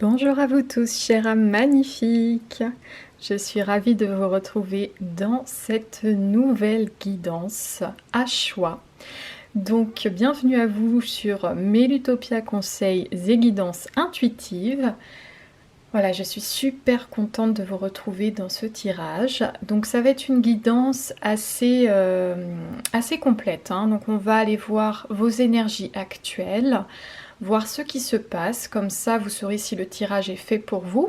Bonjour à vous tous, chers âmes magnifiques. Je suis ravie de vous retrouver dans cette nouvelle guidance à choix. Donc, bienvenue à vous sur Melutopia Conseils et Guidances Intuitives. Voilà, je suis super contente de vous retrouver dans ce tirage. Donc, ça va être une guidance assez complète, hein. Donc, on va aller voir vos énergies actuelles, voir ce qui se passe, comme ça vous saurez si le tirage est fait pour vous.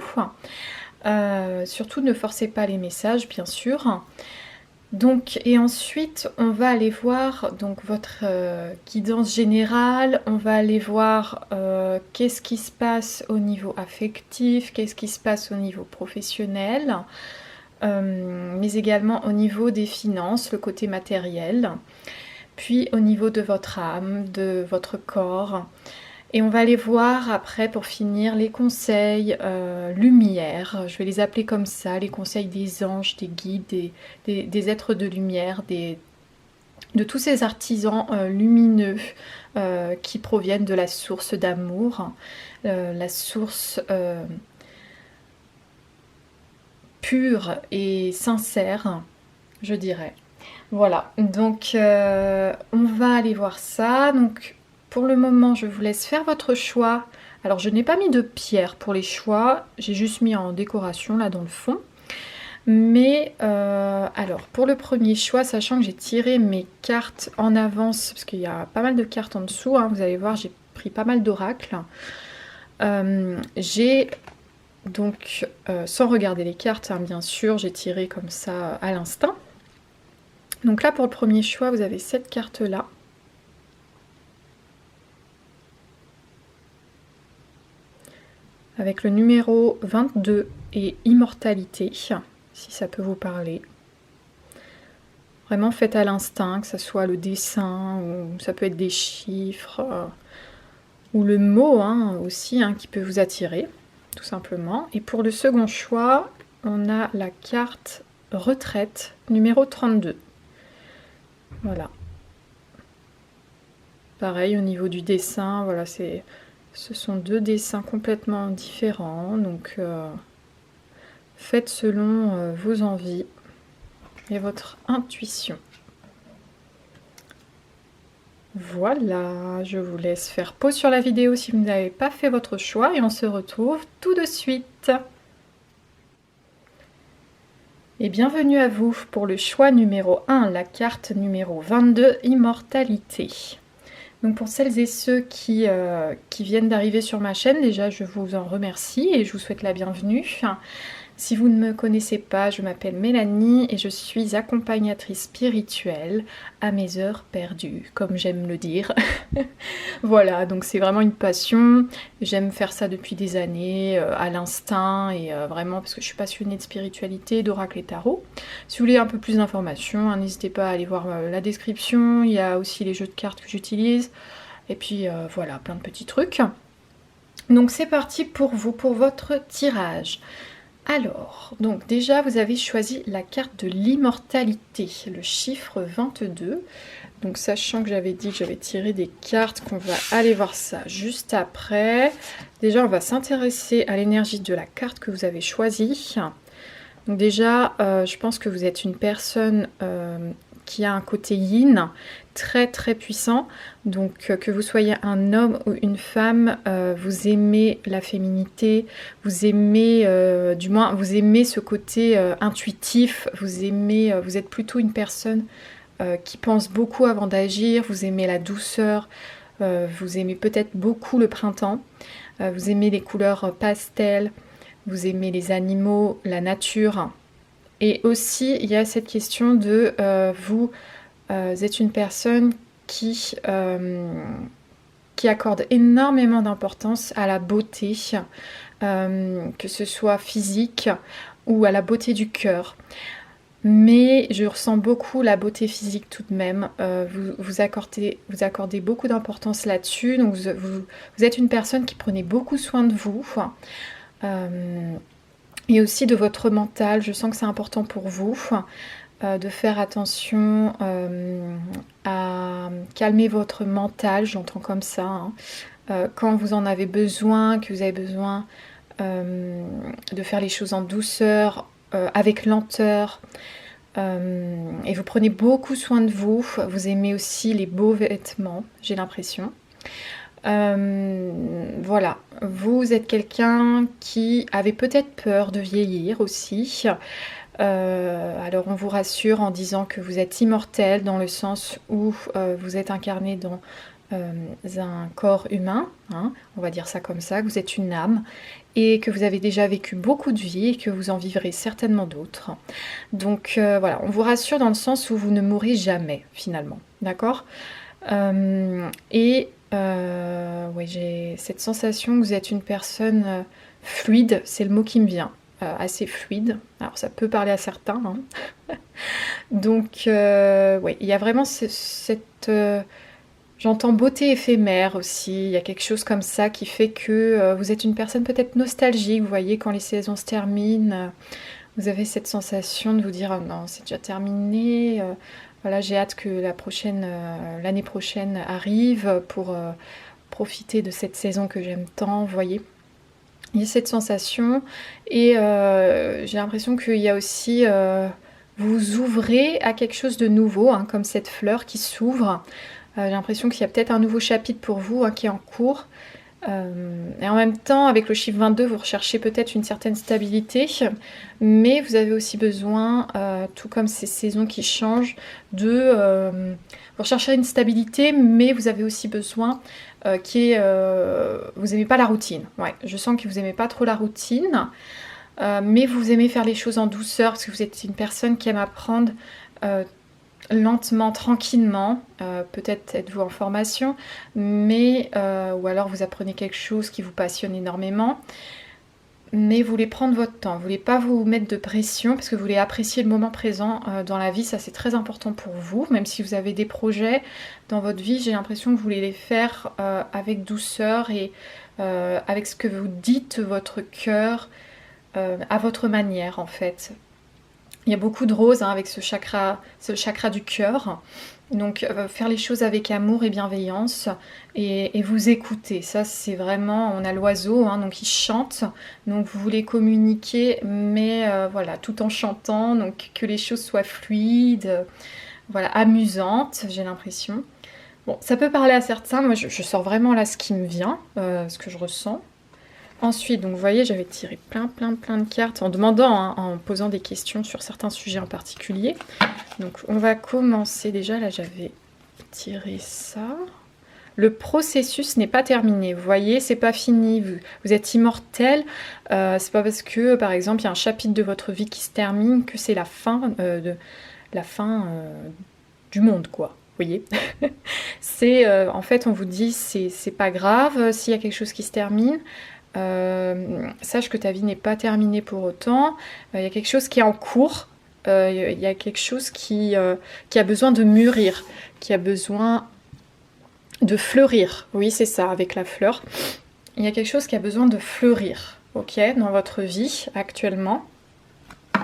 Surtout ne forcez pas les messages, bien sûr. Donc, et ensuite on va aller voir donc votre guidance générale, on va aller voir qu'est-ce qui se passe au niveau affectif, qu'est-ce qui se passe au niveau professionnel, mais également au niveau des finances, le côté matériel, puis au niveau de votre âme, de votre corps. Et on va aller voir après, pour finir, les conseils lumière. Je vais les appeler comme ça, les conseils des anges, des guides, des êtres de lumière, de tous ces artisans lumineux qui proviennent de la source d'amour, la source pure et sincère, je dirais. Voilà, donc on va aller voir ça. Donc, pour le moment, je vous laisse faire votre choix. Alors, je n'ai pas mis de pierre pour les choix, j'ai juste mis en décoration là dans le fond. Mais alors, pour le premier choix, sachant que j'ai tiré mes cartes en avance, parce qu'il y a pas mal de cartes en dessous, hein, vous allez voir, j'ai pris pas mal d'oracles. J'ai donc, sans regarder les cartes, hein, bien sûr, j'ai tiré comme ça à l'instinct. Donc là, pour le premier choix, vous avez cette carte-là. Avec le numéro 22 et immortalité, si ça peut vous parler. Vraiment faites à l'instinct, que ce soit le dessin, ou ça peut être des chiffres, ou le mot hein, aussi, hein, qui peut vous attirer, tout simplement. Et pour le second choix, on a la carte retraite, numéro 32. Voilà. Pareil, au niveau du dessin, voilà, ce sont deux dessins complètement différents, donc faites selon vos envies et votre intuition. Voilà, je vous laisse faire pause sur la vidéo si vous n'avez pas fait votre choix et on se retrouve tout de suite. Et bienvenue à vous pour le choix numéro 1, la carte numéro 22, Immortalité. Donc pour celles et ceux qui viennent d'arriver sur ma chaîne, déjà je vous en remercie et je vous souhaite la bienvenue. Si vous ne me connaissez pas, je m'appelle Mélanie et je suis accompagnatrice spirituelle à mes heures perdues, comme j'aime le dire. Voilà, donc c'est vraiment une passion. J'aime faire ça depuis des années, à l'instinct et vraiment parce que je suis passionnée de spiritualité, d'oracle et tarot. Si vous voulez un peu plus d'informations, hein, n'hésitez pas à aller voir la description. Il y a aussi les jeux de cartes que j'utilise. Et puis voilà, plein de petits trucs. Donc c'est parti pour vous, pour votre tirage. Alors, donc déjà vous avez choisi la carte de l'immortalité, le chiffre 22. Donc sachant que j'avais dit que j'avais tiré des cartes, qu'on va aller voir ça juste après. Déjà on va s'intéresser à l'énergie de la carte que vous avez choisie. Donc déjà je pense que vous êtes une personne qui a un côté yin très très puissant. Donc que vous soyez un homme ou une femme, vous aimez la féminité, vous aimez, du moins vous aimez ce côté intuitif, vous aimez, vous êtes plutôt une personne qui pense beaucoup avant d'agir, vous aimez la douceur, vous aimez peut-être beaucoup le printemps, vous aimez les couleurs pastel, vous aimez les animaux, la nature. Et aussi, il y a cette question de vous êtes une personne qui accorde énormément d'importance à la beauté, que ce soit physique ou à la beauté du cœur. Mais je ressens beaucoup la beauté physique tout de même. Vous accordez beaucoup d'importance là-dessus. Donc vous êtes une personne qui prenez beaucoup soin de vous. Et aussi de votre mental. Je sens que c'est important pour vous de faire attention à calmer votre mental, j'entends comme ça. Hein. Quand vous en avez besoin, que vous avez besoin de faire les choses en douceur, avec lenteur. Et vous prenez beaucoup soin de vous. Vous aimez aussi les beaux vêtements, j'ai l'impression. Voilà, vous êtes quelqu'un qui avait peut-être peur de vieillir aussi. Alors on vous rassure en disant que vous êtes immortel dans le sens où vous êtes incarné dans un corps humain, hein, on va dire ça comme ça, que vous êtes une âme et que vous avez déjà vécu beaucoup de vies et que vous en vivrez certainement d'autres. Donc voilà, on vous rassure dans le sens où vous ne mourrez jamais finalement, d'accord. Ouais, j'ai cette sensation que vous êtes une personne fluide, c'est le mot qui me vient, assez fluide. Alors ça peut parler à certains, hein. Donc ouais, il y a vraiment cette j'entends beauté éphémère aussi, il y a quelque chose comme ça qui fait que vous êtes une personne peut-être nostalgique, vous voyez, quand les saisons se terminent, vous avez cette sensation de vous dire oh non, c'est déjà terminé, voilà, j'ai hâte que l'année prochaine arrive pour profiter de cette saison que j'aime tant, vous voyez. Il y a cette sensation et j'ai l'impression qu'il y a aussi, vous ouvrez à quelque chose de nouveau, hein, comme cette fleur qui s'ouvre. J'ai l'impression qu'il y a peut-être un nouveau chapitre pour vous, hein, qui est en cours. Et en même temps, avec le chiffre 22, vous recherchez peut-être une certaine stabilité, mais vous avez aussi besoin, tout comme ces saisons qui changent, vous recherchez une stabilité, mais vous avez aussi besoin vous n'aimez pas la routine. Ouais, je sens que vous n'aimez pas trop la routine, mais vous aimez faire les choses en douceur, parce que vous êtes une personne qui aime apprendre lentement, tranquillement, peut-être êtes-vous en formation, mais ou alors vous apprenez quelque chose qui vous passionne énormément, mais vous voulez prendre votre temps, vous voulez pas vous mettre de pression parce que vous voulez apprécier le moment présent dans la vie, ça c'est très important pour vous, même si vous avez des projets dans votre vie, j'ai l'impression que vous voulez les faire avec douceur et avec ce que vous dites, votre cœur, à votre manière en fait. Il y a beaucoup de roses, hein, avec ce chakra, c'est le chakra du cœur. Donc faire les choses avec amour et bienveillance et vous écouter. Ça c'est vraiment, on a l'oiseau, hein, donc il chante. Donc vous voulez communiquer, mais voilà, tout en chantant, donc que les choses soient fluides, voilà, amusantes, j'ai l'impression. Bon, ça peut parler à certains, moi je sors vraiment là ce qui me vient, ce que je ressens. Ensuite, donc vous voyez, j'avais tiré plein de cartes en demandant, hein, en posant des questions sur certains sujets en particulier. Donc on va commencer déjà, là j'avais tiré ça. Le processus n'est pas terminé, vous voyez, c'est pas fini, vous êtes immortel, c'est pas parce que par exemple il y a un chapitre de votre vie qui se termine que c'est la fin, du monde quoi. Vous voyez, c'est en fait on vous dit c'est pas grave s'il y a quelque chose qui se termine. Sache que ta vie n'est pas terminée pour autant, il y a quelque chose qui est en cours, il y a quelque chose qui a besoin de mûrir, qui a besoin de fleurir, oui c'est ça, avec la fleur, il y a quelque chose qui a besoin de fleurir, ok, dans votre vie actuellement,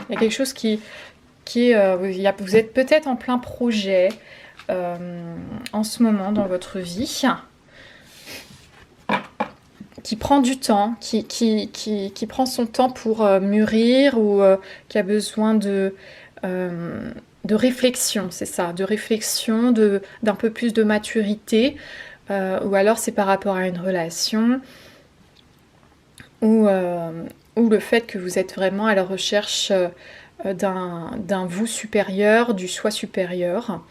il y a quelque chose qui est, vous êtes peut-être en plein projet en ce moment dans votre vie, qui prend du temps, qui prend son temps pour mûrir ou qui a besoin de réflexion, c'est ça, de réflexion, d'un peu plus de maturité, ou alors c'est par rapport à une relation, ou le fait que vous êtes vraiment à la recherche d'un vous supérieur, du soi supérieur.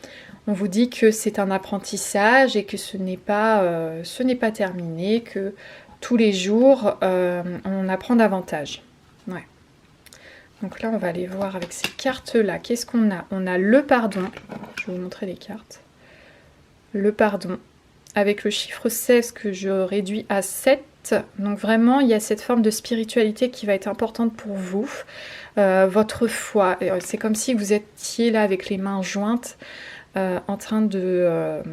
On vous dit que c'est un apprentissage et que ce n'est pas terminé, que tous les jours, on apprend davantage. Ouais. Donc là, on va aller voir avec ces cartes-là. Qu'est-ce qu'on a? On a le pardon. Je vais vous montrer les cartes. Le pardon. Avec le chiffre 16 que je réduis à 7. Donc vraiment, il y a cette forme de spiritualité qui va être importante pour vous. Votre foi. C'est comme si vous étiez là avec les mains jointes. En train de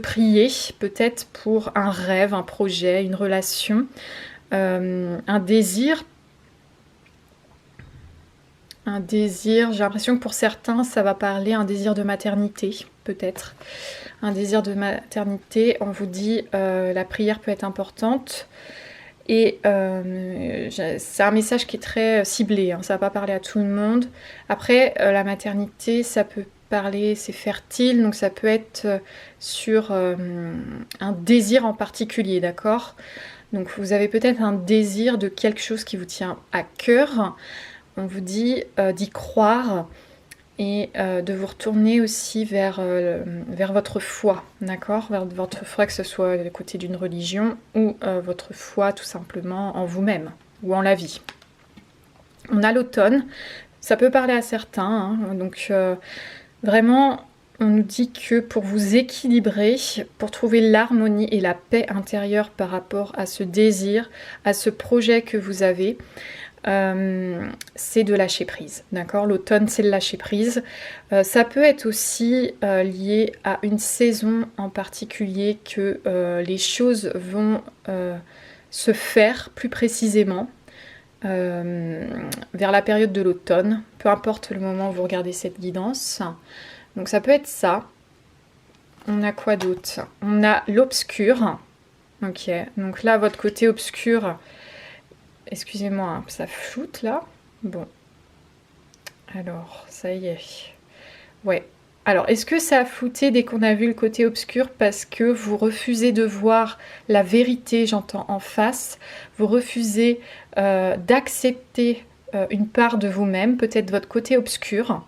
prier, peut-être pour un rêve, un projet, une relation, un désir. J'ai l'impression que pour certains, ça va parler un désir de maternité, peut-être. Un désir de maternité, on vous dit, la prière peut être importante. Et c'est un message qui est très ciblé, hein, ça va pas parler à tout le monde. Après, la maternité, ça peut parler, c'est fertile, donc ça peut être sur un désir en particulier, d'accord? Donc vous avez peut-être un désir de quelque chose qui vous tient à cœur. On vous dit d'y croire et de vous retourner aussi vers votre foi, d'accord? Vers votre foi, que ce soit du côté d'une religion ou votre foi tout simplement en vous-même ou en la vie. On a l'automne, ça peut parler à certains, hein, donc vraiment on nous dit que pour vous équilibrer, pour trouver l'harmonie et la paix intérieure par rapport à ce désir, à ce projet que vous avez, c'est de lâcher prise, d'accord? L'automne, c'est le lâcher prise. Ça peut être aussi lié à une saison en particulier que les choses vont se faire plus précisément vers la période de l'automne, peu importe le moment où vous regardez cette guidance. Donc ça peut être ça. On a quoi d'autre? On a l'obscur. Ok, donc là, votre côté obscur... Excusez-moi, hein, ça floute là. Bon. Alors, ça y est. Ouais. Alors, est-ce que ça a flouté dès qu'on a vu le côté obscur parce que vous refusez de voir la vérité, j'entends, en face? Vous refusez d'accepter une part de vous-même, peut-être votre côté obscur.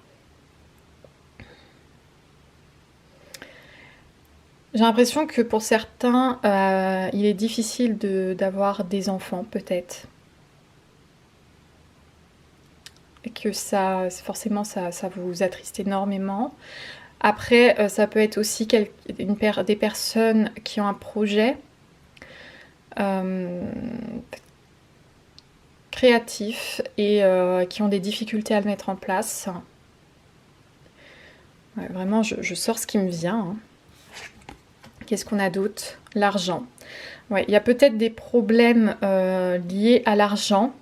J'ai l'impression que pour certains, il est difficile d'avoir des enfants, peut-être. Et que ça, forcément, ça vous attriste énormément. Après, ça peut être aussi des personnes qui ont un projet créatif et qui ont des difficultés à le mettre en place. Ouais, vraiment, je sors ce qui me vient. Hein. Qu'est-ce qu'on a d'autre? L'argent. Ouais, il y a peut-être des problèmes liés à l'argent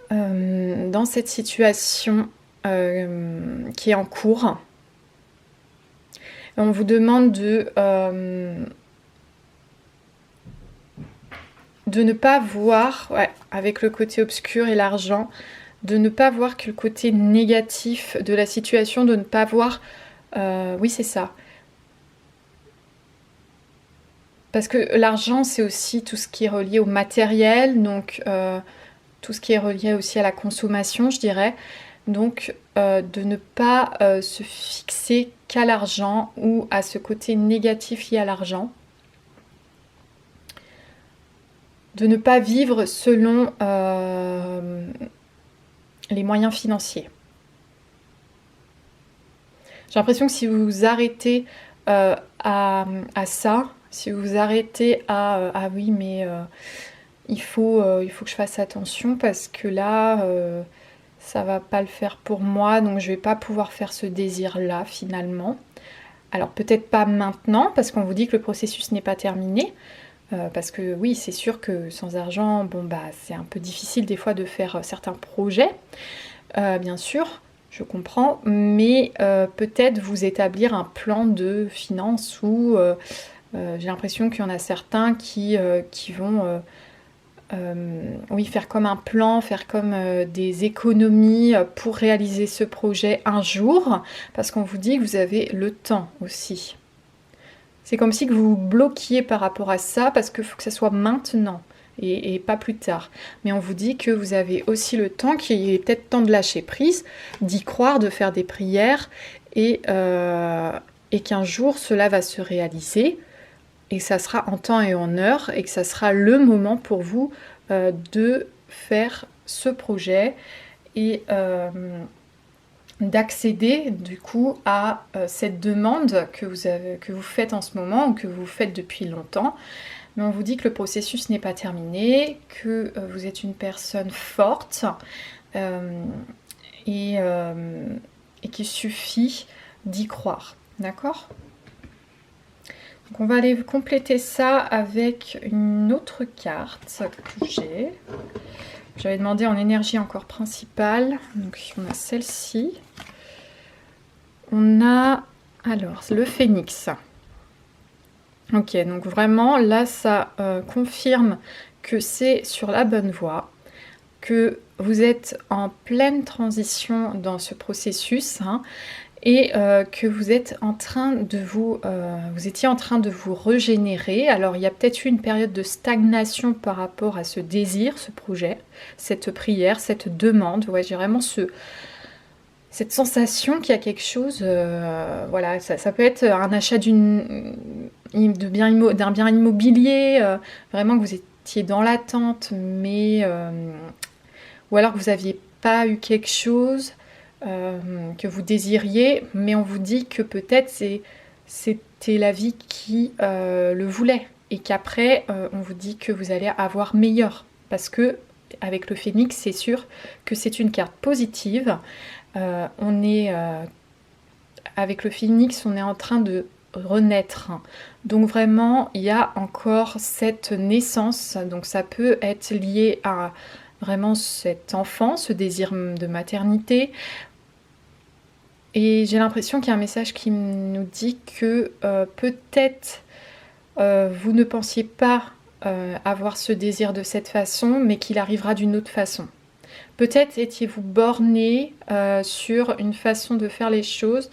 dans cette situation qui est en cours. On vous demande de ne pas voir, ouais, avec le côté obscur et l'argent, de ne pas voir que le côté négatif de la situation, de ne pas voir... oui, c'est ça. Parce que l'argent, c'est aussi tout ce qui est relié au matériel, donc tout ce qui est relié aussi à la consommation, je dirais. Donc, de ne pas se fixer qu'à l'argent ou à ce côté négatif lié à l'argent. De ne pas vivre selon les moyens financiers. J'ai l'impression que si vous vous arrêtez à ça, si vous vous arrêtez à ah oui, mais il faut que je fasse attention parce que là, ça va pas le faire pour moi, donc je vais pas pouvoir faire ce désir-là finalement. Alors peut-être pas maintenant, parce qu'on vous dit que le processus n'est pas terminé. Parce que oui, c'est sûr que sans argent, bon bah c'est un peu difficile des fois de faire certains projets, bien sûr, je comprends, mais peut-être vous établir un plan de finances où j'ai l'impression qu'il y en a certains qui vont oui, faire comme un plan, faire comme des économies pour réaliser ce projet un jour, parce qu'on vous dit que vous avez le temps aussi. C'est comme si que vous vous bloquiez par rapport à ça, parce qu'il faut que ça soit maintenant et pas plus tard. Mais on vous dit que vous avez aussi le temps, qu'il est peut-être temps de lâcher prise, d'y croire, de faire des prières, et qu'un jour cela va se réaliser, et que ça sera en temps et en heure, et que ça sera le moment pour vous de faire ce projet et d'accéder du coup à cette demande que vous faites en ce moment ou que vous faites depuis longtemps. Mais on vous dit que le processus n'est pas terminé, que vous êtes une personne forte et qu'il suffit d'y croire. D'accord ? Donc on va aller compléter ça avec une autre carte que j'ai. J'avais demandé en énergie encore principale. Donc on a celle-ci. On a alors le phénix. Ok, donc vraiment là ça confirme que c'est sur la bonne voie, que vous êtes en pleine transition dans ce processus, hein, et que vous êtes en train de vous étiez en train de vous régénérer. Alors il y a peut-être eu une période de stagnation par rapport à ce désir, ce projet, cette prière, cette demande. Ouais, j'ai vraiment cette sensation qu'il y a quelque chose, voilà, ça peut être un achat d'un bien immobilier, vraiment que vous étiez dans l'attente, mais ou alors que vous n'aviez pas eu quelque chose que vous désiriez, mais on vous dit que peut-être c'était la vie qui le voulait, et qu'après on vous dit que vous allez avoir meilleur, parce que avec le phénix, c'est sûr que c'est une carte positive. On est avec le phénix, on est en train de renaître. Donc vraiment, il y a encore cette naissance. Donc ça peut être lié à vraiment cet enfant, ce désir de maternité. Et j'ai l'impression qu'il y a un message qui nous dit que peut-être vous ne pensiez pas avoir ce désir de cette façon, mais qu'il arrivera d'une autre façon. Peut-être étiez-vous borné sur une façon de faire les choses,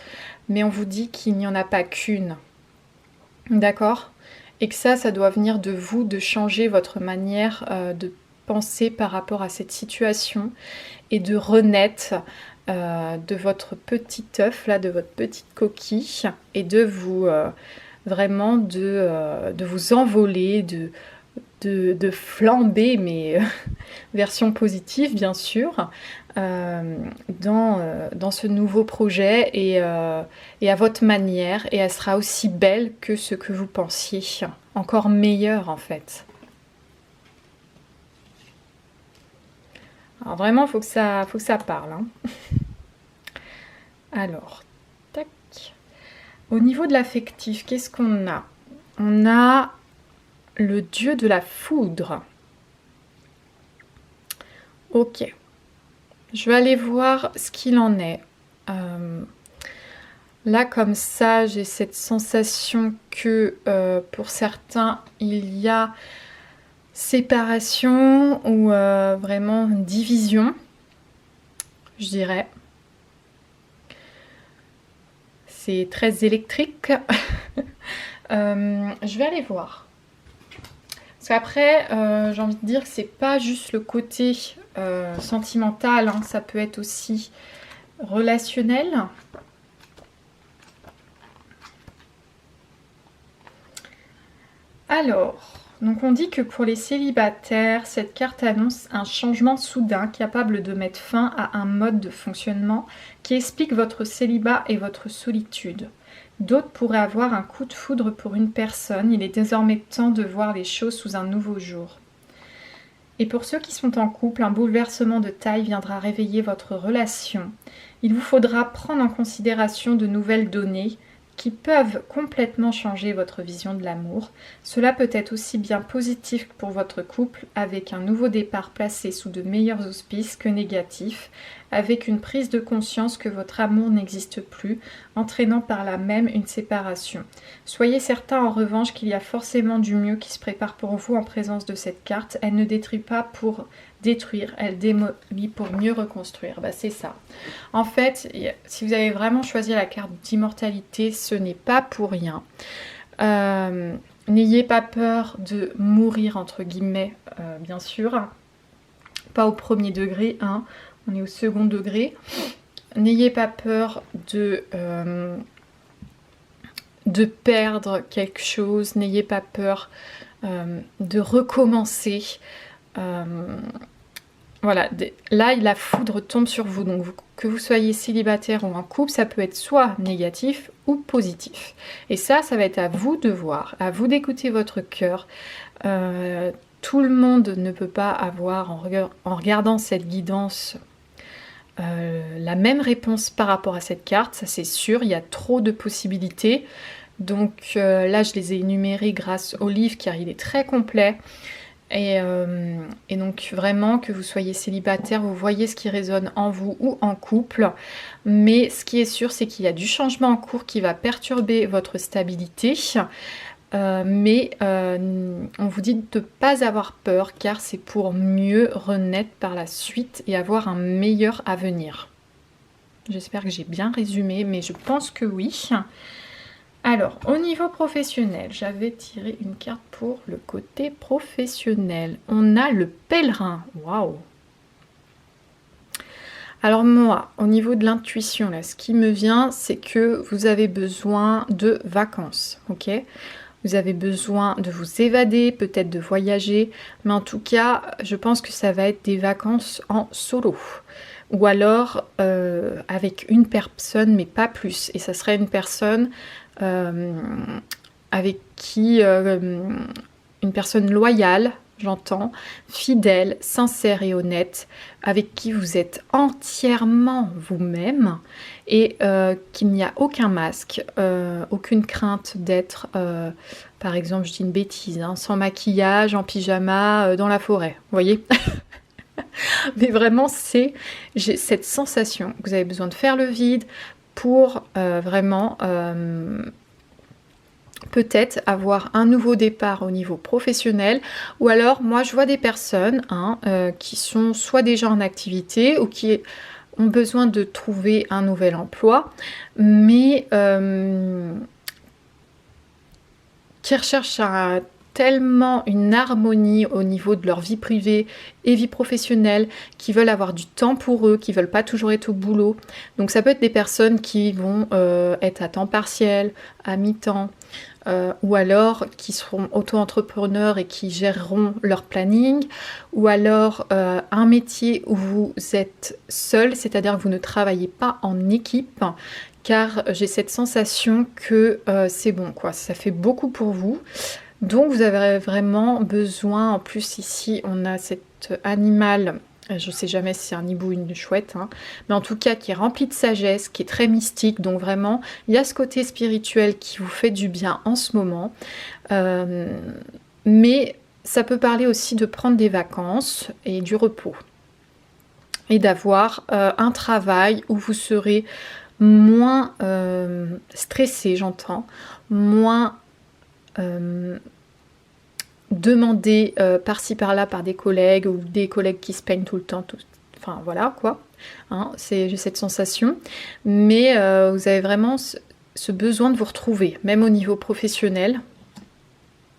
mais on vous dit qu'il n'y en a pas qu'une. D'accord? Et que ça doit venir de vous, de changer votre manière de penser par rapport à cette situation et de renaître de votre petit œuf, là, de votre petite coquille, et de vous vraiment de vous envoler, de flamber, mais version positive bien sûr, dans ce nouveau projet, et à votre manière, et elle sera aussi belle que ce que vous pensiez, encore meilleure en fait. Alors vraiment, faut que ça parle, hein. Alors, tac. Au niveau de l'affectif, qu'est-ce qu'on a? On a le dieu de la foudre. Ok. Je vais aller voir ce qu'il en est. Là, comme ça, j'ai cette sensation que pour certains, il y a séparation ou vraiment division, je dirais. C'est très électrique. Je vais aller voir. Parce qu'après, j'ai envie de dire que c'est pas juste le côté sentimental, hein, ça peut être aussi relationnel. Alors, donc on dit que pour les célibataires, cette carte annonce un changement soudain capable de mettre fin à un mode de fonctionnement qui explique votre célibat et votre solitude. D'autres pourraient avoir un coup de foudre pour une personne. Il est désormais temps de voir les choses sous un nouveau jour. Et pour ceux qui sont en couple, un bouleversement de taille viendra réveiller votre relation. Il vous faudra prendre en considération de nouvelles données qui peuvent complètement changer votre vision de l'amour. Cela peut être aussi bien positif pour votre couple, avec un nouveau départ placé sous de meilleurs auspices, que négatif, avec une prise de conscience que votre amour n'existe plus, entraînant par là même une séparation. Soyez certain en revanche qu'il y a forcément du mieux qui se prépare pour vous en présence de cette carte. Elle ne détruit pas pour détruire, elle démolit pour mieux reconstruire. Bah, c'est ça. En fait, si vous avez vraiment choisi la carte d'immortalité, ce n'est pas pour rien. N'ayez pas peur de mourir, entre guillemets, bien sûr. Pas au premier degré, hein. On est au second degré. N'ayez pas peur de perdre quelque chose. N'ayez pas peur de recommencer. Voilà, là la foudre tombe sur vous, donc que vous soyez célibataire ou en couple, ça peut être soit négatif ou positif. Et ça va être à vous de voir, à vous d'écouter votre cœur. Tout le monde ne peut pas avoir, en regardant cette guidance, la même réponse par rapport à cette carte, ça c'est sûr, il y a trop de possibilités. Donc là je les ai énumérées grâce au livre car il est très complet. Et donc vraiment, que vous soyez célibataire, vous voyez ce qui résonne en vous ou en couple. Mais ce qui est sûr, c'est qu'il y a du changement en cours qui va perturber votre stabilité. mais on vous dit de ne pas avoir peur car c'est pour mieux renaître par la suite et avoir un meilleur avenir. J'espère que j'ai bien résumé, mais je pense que oui. Alors, au niveau professionnel, j'avais tiré une carte pour le côté professionnel. On a le pèlerin. Waouh! Alors moi, au niveau de l'intuition, là, ce qui me vient, c'est que vous avez besoin de vacances, ok? Vous avez besoin de vous évader, peut-être de voyager, mais en tout cas, je pense que ça va être des vacances en solo. Ou alors avec une personne, mais pas plus. Et ça serait une personne avec qui... une personne loyale, j'entends, fidèle, sincère et honnête, avec qui vous êtes entièrement vous-même et qu'il n'y a aucun masque, aucune crainte d'être, par exemple, je dis une bêtise, hein, sans maquillage, en pyjama, dans la forêt, vous voyez. Mais vraiment, j'ai cette sensation que vous avez besoin de faire le vide pour vraiment... peut-être avoir un nouveau départ au niveau professionnel, ou alors moi je vois des personnes qui sont soit déjà en activité ou qui ont besoin de trouver un nouvel emploi, mais qui recherchent tellement une harmonie au niveau de leur vie privée et vie professionnelle, qui veulent avoir du temps pour eux, qui veulent pas toujours être au boulot. Donc ça peut être des personnes qui vont être à temps partiel, à mi-temps, ou alors qui seront auto-entrepreneurs et qui géreront leur planning, ou alors un métier où vous êtes seul, c'est-à-dire que vous ne travaillez pas en équipe, car j'ai cette sensation que c'est bon, quoi. Ça fait beaucoup pour vous. Donc vous avez vraiment besoin, en plus ici on a cet animal, je ne sais jamais si c'est un hibou ou une chouette, hein, mais en tout cas qui est rempli de sagesse, qui est très mystique, donc vraiment il y a ce côté spirituel qui vous fait du bien en ce moment, mais ça peut parler aussi de prendre des vacances et du repos, et d'avoir un travail où vous serez moins stressé, j'entends, moins... demandé par-ci par-là par des collègues ou des collègues qui se peignent tout le temps, enfin voilà quoi, hein, j'ai cette sensation, mais vous avez vraiment ce besoin de vous retrouver, même au niveau professionnel.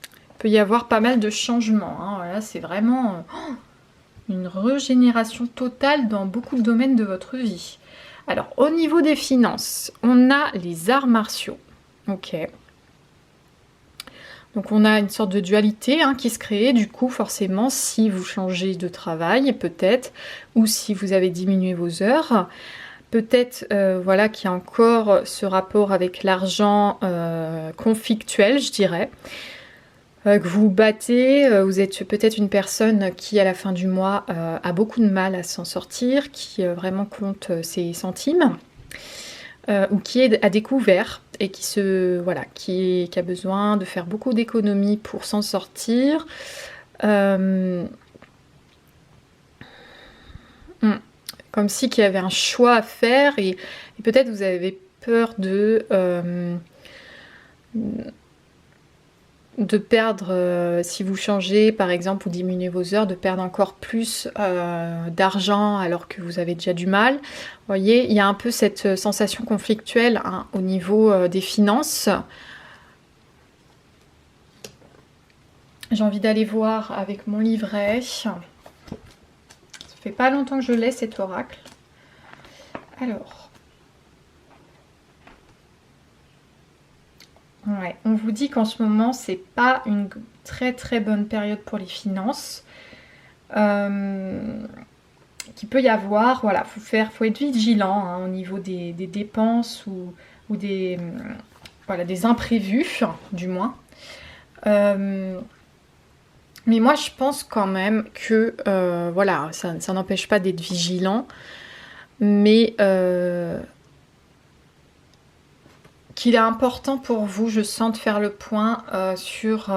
Il peut y avoir pas mal de changements, hein, voilà, c'est vraiment une régénération totale dans beaucoup de domaines de votre vie. Alors au niveau des finances, on a les arts martiaux, ok. Donc on a une sorte de dualité qui se crée, du coup forcément si vous changez de travail peut-être, ou si vous avez diminué vos heures, peut-être voilà qu'il y a encore ce rapport avec l'argent conflictuel, je dirais, que vous battez, vous êtes peut-être une personne qui à la fin du mois a beaucoup de mal à s'en sortir, qui vraiment compte ses centimes. Ou qui est à découvert et qui a besoin de faire beaucoup d'économies pour s'en sortir. Comme si qu'il y avait un choix à faire et peut-être vous avez peur de perdre, si vous changez par exemple ou diminuez vos heures, de perdre encore plus d'argent alors que vous avez déjà du mal. Vous voyez, il y a un peu cette sensation conflictuelle au niveau des finances. J'ai envie d'aller voir avec mon livret. Ça fait pas longtemps que je l'ai cet oracle. Alors... ouais, on vous dit qu'en ce moment, c'est pas une très très bonne période pour les finances. Qu'il peut y avoir, voilà, faut être vigilant au niveau des dépenses ou des imprévus, du moins. Mais moi, je pense quand même que, voilà, ça n'empêche pas d'être vigilant, mais... qu'il est important pour vous, je sens, de faire le point sur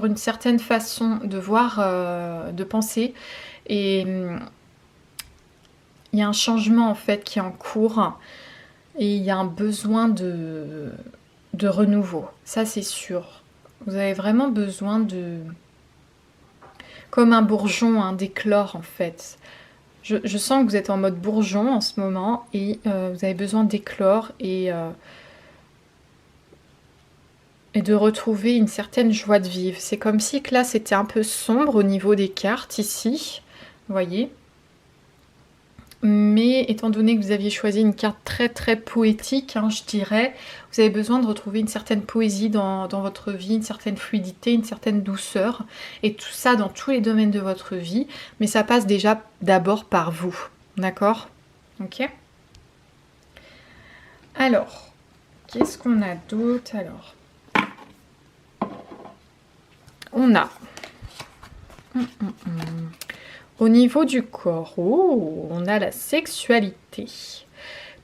une certaine façon de voir, de penser. Et il y a un changement en fait qui est en cours. Et il y a un besoin de de renouveau, ça c'est sûr. Vous avez vraiment besoin de... Comme un bourgeon, hein, d'éclore en fait. Je sens que vous êtes en mode bourgeon en ce moment et vous avez besoin d'éclore et de retrouver une certaine joie de vivre. C'est comme si que là c'était un peu sombre au niveau des cartes ici, vous voyez. Mais étant donné que vous aviez choisi une carte très très poétique, hein, je dirais, vous avez besoin de retrouver une certaine poésie dans votre vie, une certaine fluidité, une certaine douceur, et tout ça dans tous les domaines de votre vie, mais ça passe déjà d'abord par vous, d'accord? Ok. Alors, qu'est-ce qu'on a d'autre alors? On a... Au niveau du corps, oh, on a la sexualité.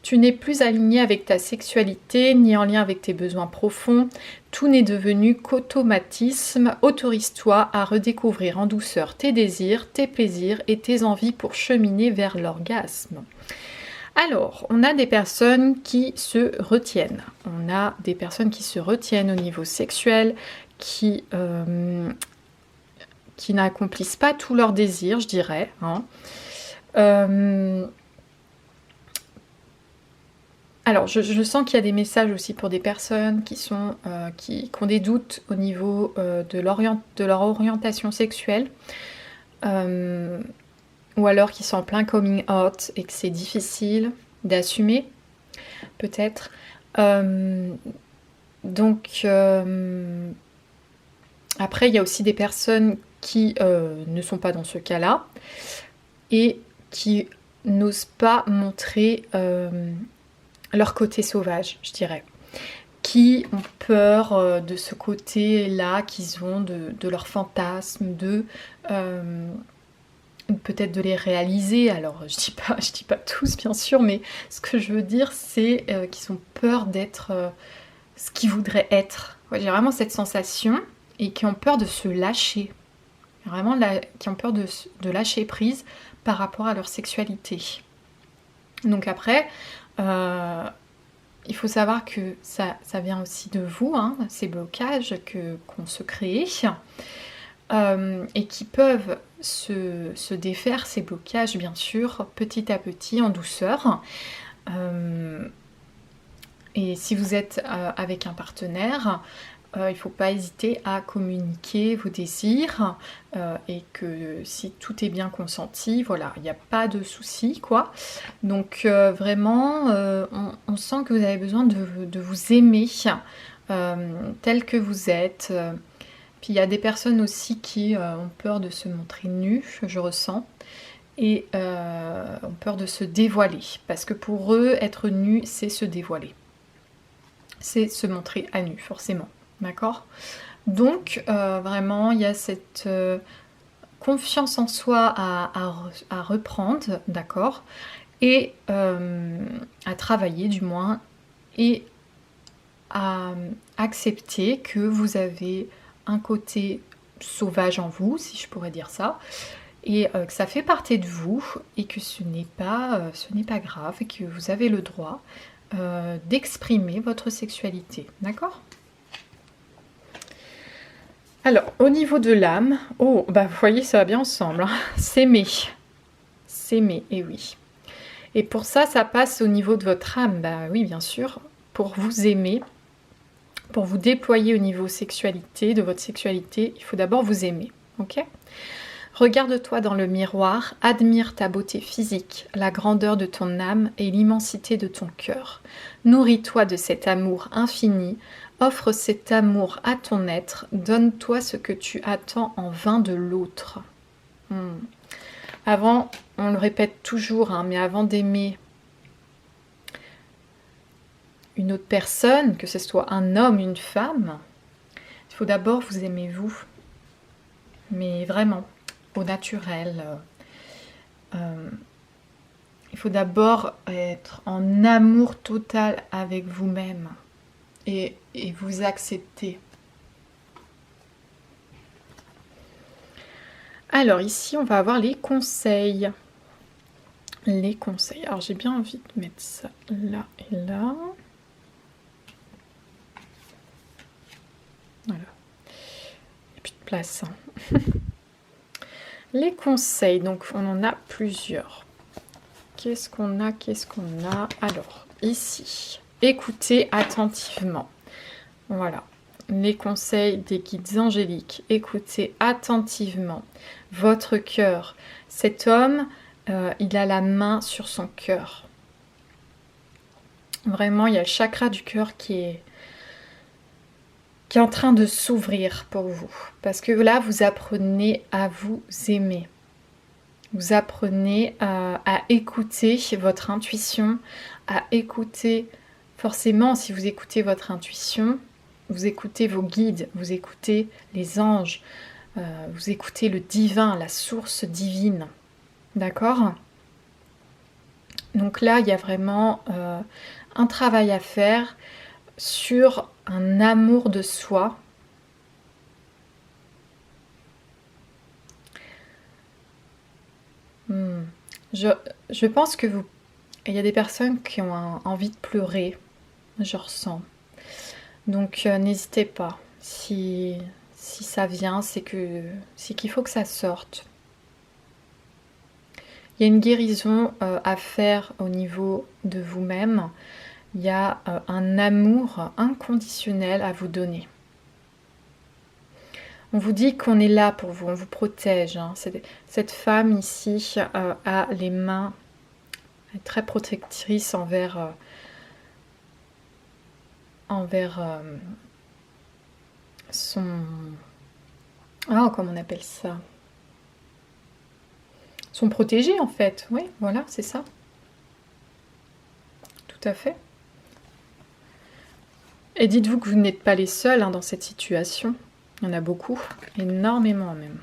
Tu n'es plus aligné avec ta sexualité, ni en lien avec tes besoins profonds. Tout n'est devenu qu'automatisme. Autorise-toi à redécouvrir en douceur tes désirs, tes plaisirs et tes envies pour cheminer vers l'orgasme. Alors, on a des personnes qui se retiennent. On a des personnes qui se retiennent au niveau sexuel, qui n'accomplissent pas tous leurs désirs, je dirais. Hein. Alors, je sens qu'il y a des messages aussi pour des personnes qui ont des doutes au niveau de leur orientation sexuelle, ou alors qui sont en plein coming out et que c'est difficile d'assumer, peut-être. Donc, après, il y a aussi des personnes qui ne sont pas dans ce cas-là et qui n'osent pas montrer leur côté sauvage, je dirais. Qui ont peur de ce côté-là qu'ils ont, de leurs fantasmes, peut-être de les réaliser. Alors, je dis pas tous, bien sûr, mais ce que je veux dire, c'est qu'ils ont peur d'être ce qu'ils voudraient être. Ouais, j'ai vraiment cette sensation et qui ont peur de se lâcher. Vraiment, qui ont peur de lâcher prise par rapport à leur sexualité. Donc après, il faut savoir que ça vient aussi de vous, hein, ces blocages qu'on se crée, et qui peuvent se défaire, ces blocages, bien sûr, petit à petit, en douceur. Et si vous êtes avec un partenaire, il ne faut pas hésiter à communiquer vos désirs et que si tout est bien consenti, voilà, il n'y a pas de souci, quoi. Donc vraiment, on sent que vous avez besoin de vous aimer tel que vous êtes. Puis il y a des personnes aussi qui ont peur de se montrer nues, je ressens, et ont peur de se dévoiler. Parce que pour eux, être nu, c'est se dévoiler. C'est se montrer à nu, forcément. D'accord? Donc, vraiment, il y a cette confiance en soi à reprendre, d'accord? Et à travailler, du moins, et à accepter que vous avez un côté sauvage en vous, si je pourrais dire ça, et que ça fait partie de vous, et que ce n'est pas grave, et que vous avez le droit d'exprimer votre sexualité, d'accord? Alors, au niveau de l'âme, oh, bah vous voyez, ça va bien ensemble, hein. S'aimer, et oui. Et pour ça, ça passe au niveau de votre âme, bah oui, bien sûr, pour vous aimer, pour vous déployer au niveau sexualité, de votre sexualité, il faut d'abord vous aimer, ok? Regarde-toi dans le miroir, admire ta beauté physique, la grandeur de ton âme et l'immensité de ton cœur. Nourris-toi de cet amour infini, offre cet amour à ton être, donne-toi ce que tu attends en vain de l'autre. Avant, on le répète toujours, hein, mais avant d'aimer une autre personne, que ce soit un homme, une femme, il faut d'abord vous aimer vous. Mais vraiment, au naturel. Il faut d'abord être en amour total avec vous-même et vous accepter. Alors ici, on va avoir les conseils. Les conseils. Alors j'ai bien envie de mettre ça là et là. place. Les conseils, donc on en a plusieurs. Qu'est-ce qu'on a? Alors, ici, écoutez attentivement. Voilà, les conseils des guides angéliques. Écoutez attentivement votre cœur. Cet homme, il a la main sur son cœur. Vraiment, il y a le chakra du cœur qui est en train de s'ouvrir pour vous. Parce que là, vous apprenez à vous aimer. Vous apprenez à écouter votre intuition, à écouter, forcément, si vous écoutez votre intuition, vous écoutez vos guides, vous écoutez les anges, vous écoutez le divin, la source divine. D'accord? Donc là, il y a vraiment un travail à faire sur un amour de soi. Je pense que il y a des personnes qui ont envie de pleurer, je ressens. Donc n'hésitez pas. Si ça vient, c'est qu'il faut que ça sorte. Il y a une guérison à faire au niveau de vous-même. Il y a un amour inconditionnel à vous donner. On vous dit qu'on est là pour vous, on vous protège. Hein. Cette femme ici a les mains très protectrices envers son... Ah, comment on appelle ça? Son protégé en fait. Oui, voilà, c'est ça. Tout à fait. Et dites-vous que vous n'êtes pas les seuls dans cette situation. Il y en a beaucoup, énormément même.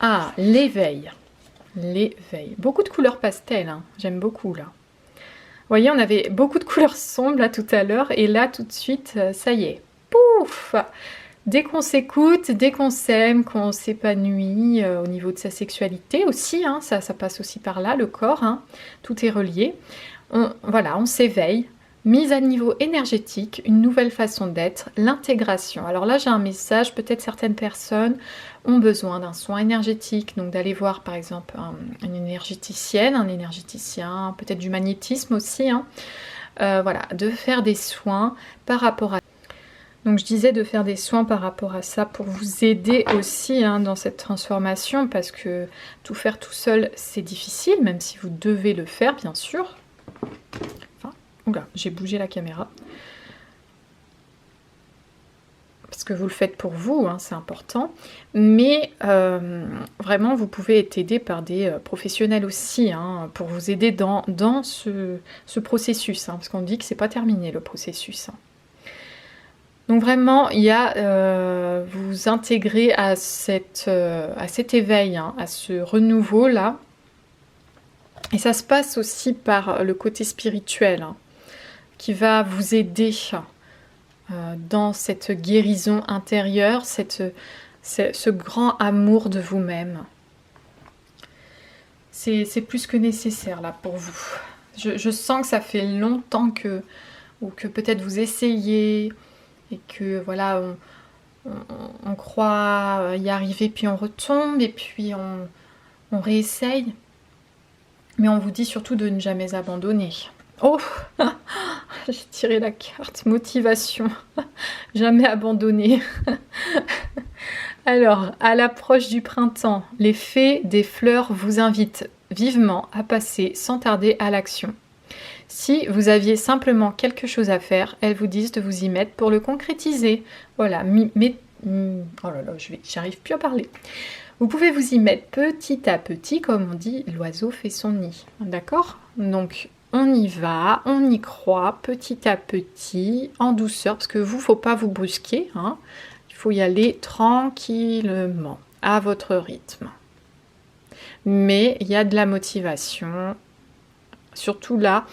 Ah, l'éveil. L'éveil. Beaucoup de couleurs pastel, hein. J'aime beaucoup là. Vous voyez, on avait beaucoup de couleurs sombres là tout à l'heure, et là tout de suite, ça y est. Pouf! Dès qu'on s'écoute, dès qu'on s'aime, qu'on s'épanouit au niveau de sa sexualité aussi, hein, ça passe aussi par là, le corps, hein, tout est relié. Voilà, on s'éveille. Mise à niveau énergétique, une nouvelle façon d'être, l'intégration. Alors là, j'ai un message, peut-être certaines personnes ont besoin d'un soin énergétique, donc d'aller voir par exemple une énergéticienne, un énergéticien, peut-être du magnétisme aussi, hein. Voilà, de faire des soins par rapport à... Donc je disais de faire des soins par rapport à ça pour vous aider aussi hein, dans cette transformation, parce que tout faire tout seul, c'est difficile, même si vous devez le faire, bien sûr. Oula, j'ai bougé la caméra. Parce que vous le faites pour vous, hein, c'est important. Mais vraiment, vous pouvez être aidé par des professionnels aussi, hein, pour vous aider dans ce processus. Hein, parce qu'on dit que c'est pas terminé le processus. Hein. Donc vraiment, il y a vous intégrez à cet éveil, hein, à ce renouveau-là. Et ça se passe aussi par le côté spirituel, hein, qui va vous aider dans cette guérison intérieure, ce grand amour de vous-même. C'est plus que nécessaire là pour vous. Je sens que ça fait longtemps que peut-être vous essayez et que voilà, on croit y arriver puis on retombe et puis on réessaye. Mais on vous dit surtout de ne jamais abandonner. Oh, j'ai tiré la carte motivation. Jamais abandonner. Alors, à l'approche du printemps, les fées des fleurs vous invitent vivement à passer sans tarder à l'action. Si vous aviez simplement quelque chose à faire, elles vous disent de vous y mettre pour le concrétiser. Voilà, oh là là, j'arrive plus à parler. Vous pouvez vous y mettre petit à petit, comme on dit, l'oiseau fait son nid. D'accord? Donc, on y va, on y croit, petit à petit, en douceur, parce que vous, faut pas vous brusquer, hein. Il faut y aller tranquillement, à votre rythme. Mais il y a de la motivation. Surtout là,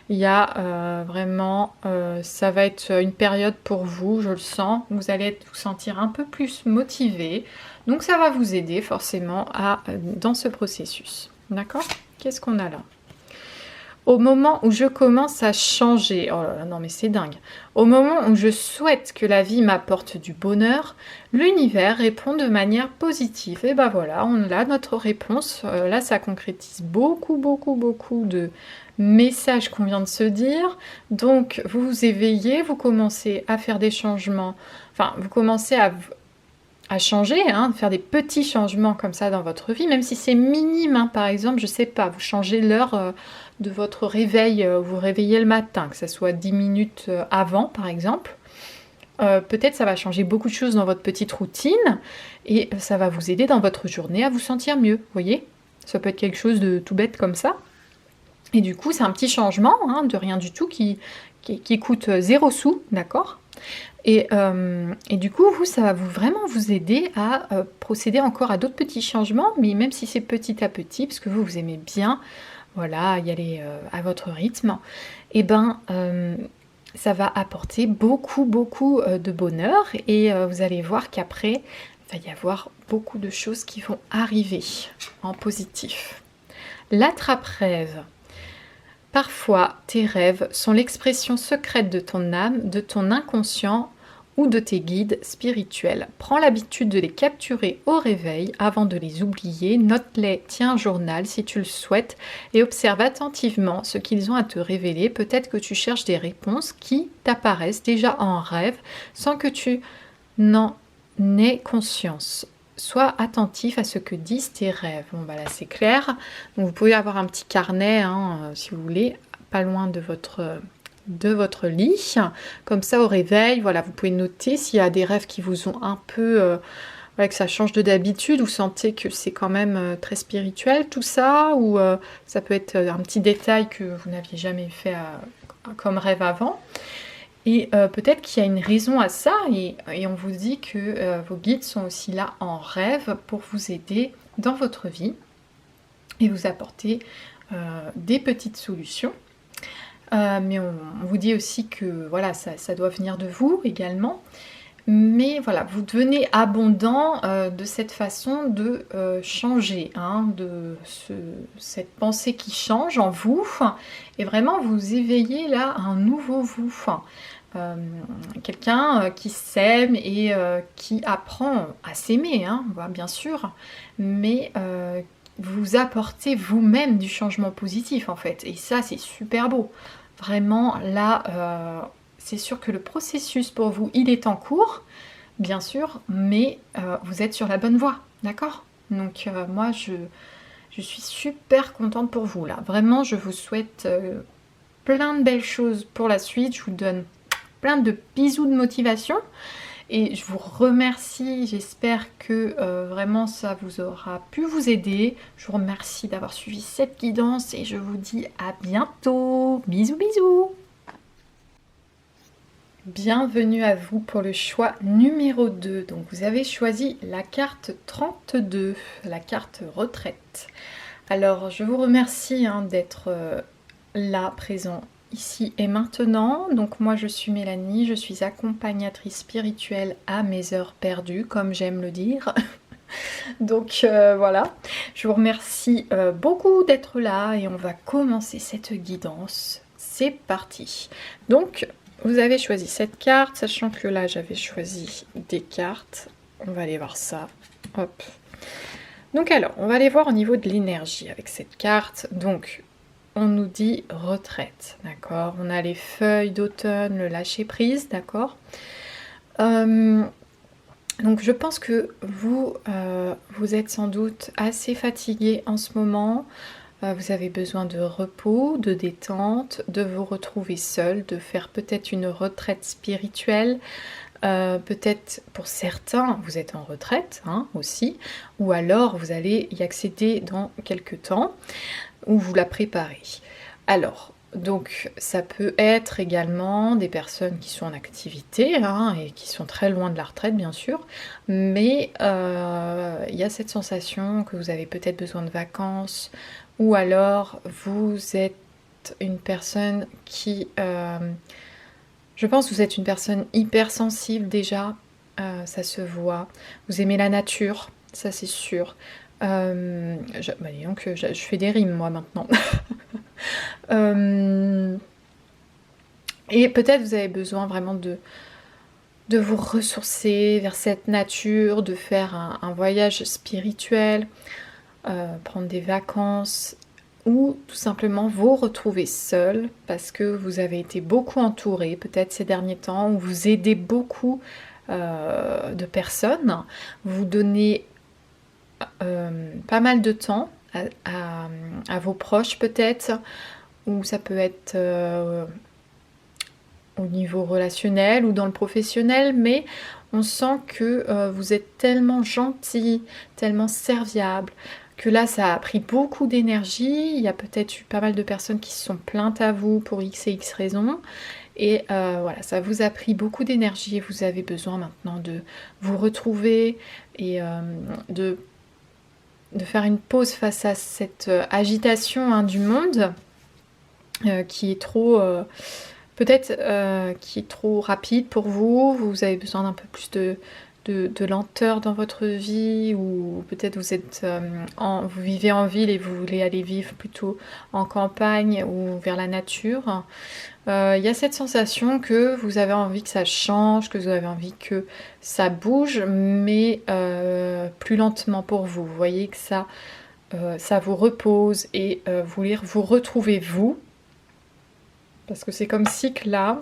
il y a vraiment, ça va être une période pour vous, je le sens, vous allez vous sentir un peu plus motivé. Donc ça va vous aider forcément dans ce processus. D'accord? Qu'est-ce qu'on a là? Au moment où je commence à changer, oh là là, non mais c'est dingue. Au moment où je souhaite que la vie m'apporte du bonheur, l'univers répond de manière positive. Et ben voilà, on a notre réponse. Là, ça concrétise beaucoup, beaucoup, beaucoup de messages qu'on vient de se dire. Donc, vous vous éveillez, vous commencez à faire des changements. Enfin, vous commencez à changer, hein, faire des petits changements comme ça dans votre vie, même si c'est minime, hein. Par exemple, je sais pas, vous changez l'heure de votre réveil, vous réveillez le matin, que ce soit 10 minutes avant par exemple. Peut-être ça va changer beaucoup de choses dans votre petite routine et ça va vous aider dans votre journée à vous sentir mieux, vous voyez. Ça peut être quelque chose de tout bête comme ça. Et du coup, c'est un petit changement, hein, de rien du tout, qui coûte 0 sous, d'accord. Et du coup, ça va vraiment vous aider à procéder encore à d'autres petits changements, mais même si c'est petit à petit, parce que vous aimez bien, voilà, y aller à votre rythme, et ben ça va apporter beaucoup, beaucoup de bonheur, et vous allez voir qu'après, il va y avoir beaucoup de choses qui vont arriver en positif. L'attrape-rêve. Parfois, tes rêves sont l'expression secrète de ton âme, de ton inconscient ou de tes guides spirituels. Prends l'habitude de les capturer au réveil avant de les oublier, note-les, tiens un journal si tu le souhaites et observe attentivement ce qu'ils ont à te révéler. Peut-être que tu cherches des réponses qui t'apparaissent déjà en rêve sans que tu n'en aies conscience. Sois attentif à ce que disent tes rêves. Bon, bah là c'est clair. Donc vous pouvez avoir un petit carnet, hein, si vous voulez, pas loin de votre lit. Comme ça au réveil, voilà, vous pouvez noter s'il y a des rêves qui vous ont un peu, voilà, que ça change de d'habitude, vous sentez que c'est quand même très spirituel tout ça, ou ça peut être un petit détail que vous n'aviez jamais fait comme rêve avant. Et peut-être qu'il y a une raison à ça, et on vous dit que vos guides sont aussi là en rêve pour vous aider dans votre vie et vous apporter des petites solutions. Mais on vous dit aussi que voilà, ça doit venir de vous également. Mais voilà, vous devenez abondant de cette façon de changer, hein, de cette pensée qui change en vous, et vraiment vous éveillez là un nouveau vous. Quelqu'un qui s'aime et qui apprend à s'aimer, hein, bien sûr, mais vous apportez vous-même du changement positif en fait, et ça c'est super beau. Vraiment là, c'est sûr que le processus pour vous, il est en cours, bien sûr, mais vous êtes sur la bonne voie, d'accord? Donc moi je suis super contente pour vous là, vraiment je vous souhaite plein de belles choses pour la suite, je vous donne plein de bisous de motivation et je vous remercie, j'espère que vraiment ça vous aura pu vous aider. Je vous remercie d'avoir suivi cette guidance et je vous dis à bientôt. Bisous bisous. Bienvenue à vous pour le choix numéro 2. Donc vous avez choisi la carte 32, la carte retraite. Alors je vous remercie d'être là, présent ici et maintenant. Donc moi je suis Mélanie, je suis accompagnatrice spirituelle à mes heures perdues, comme j'aime le dire. Donc voilà, je vous remercie beaucoup d'être là et on va commencer cette guidance. C'est parti. Donc vous avez choisi cette carte, sachant que là j'avais choisi des cartes. On va aller voir ça. Hop. Donc alors, on va aller voir au niveau de l'énergie avec cette carte. Donc on nous dit retraite, d'accord? On a les feuilles d'automne, le lâcher prise, d'accord? Donc je pense que vous êtes sans doute assez fatigué en ce moment. Vous avez besoin de repos, de détente, de vous retrouver seul, de faire peut-être une retraite spirituelle. Peut-être pour certains, vous êtes en retraite aussi, ou alors vous allez y accéder dans quelques temps, ou vous la préparez. Alors, donc ça peut être également des personnes qui sont en activité et qui sont très loin de la retraite bien sûr, mais il y a cette sensation que vous avez peut-être besoin de vacances, ou alors vous êtes une personne qui... je pense que vous êtes une personne hypersensible déjà, ça se voit. Vous aimez la nature, ça c'est sûr. Disons que je fais des rimes moi maintenant. Et peut-être vous avez besoin vraiment de vous ressourcer vers cette nature, de faire un voyage spirituel, prendre des vacances, ou tout simplement vous retrouver seul parce que vous avez été beaucoup entouré peut-être ces derniers temps, ou vous aidez beaucoup de personnes, vous donnez pas mal de temps à vos proches peut-être, ou ça peut être au niveau relationnel ou dans le professionnel, mais on sent que vous êtes tellement gentil, tellement serviable, que là ça a pris beaucoup d'énergie. Il y a peut-être eu pas mal de personnes qui se sont plaintes à vous pour X et X raisons, et voilà, ça vous a pris beaucoup d'énergie et vous avez besoin maintenant de vous retrouver et de faire une pause face à cette agitation du monde qui est trop... peut-être qui est trop rapide pour vous. Vous avez besoin d'un peu plus de lenteur dans votre vie, ou peut-être vous êtes vous vivez en ville et vous voulez aller vivre plutôt en campagne ou vers la nature. Il y a cette sensation que vous avez envie que ça change, que vous avez envie que ça bouge, mais plus lentement pour vous. Vous voyez que ça vous repose et vous voulez vous retrouver vous. Parce que c'est comme si que là,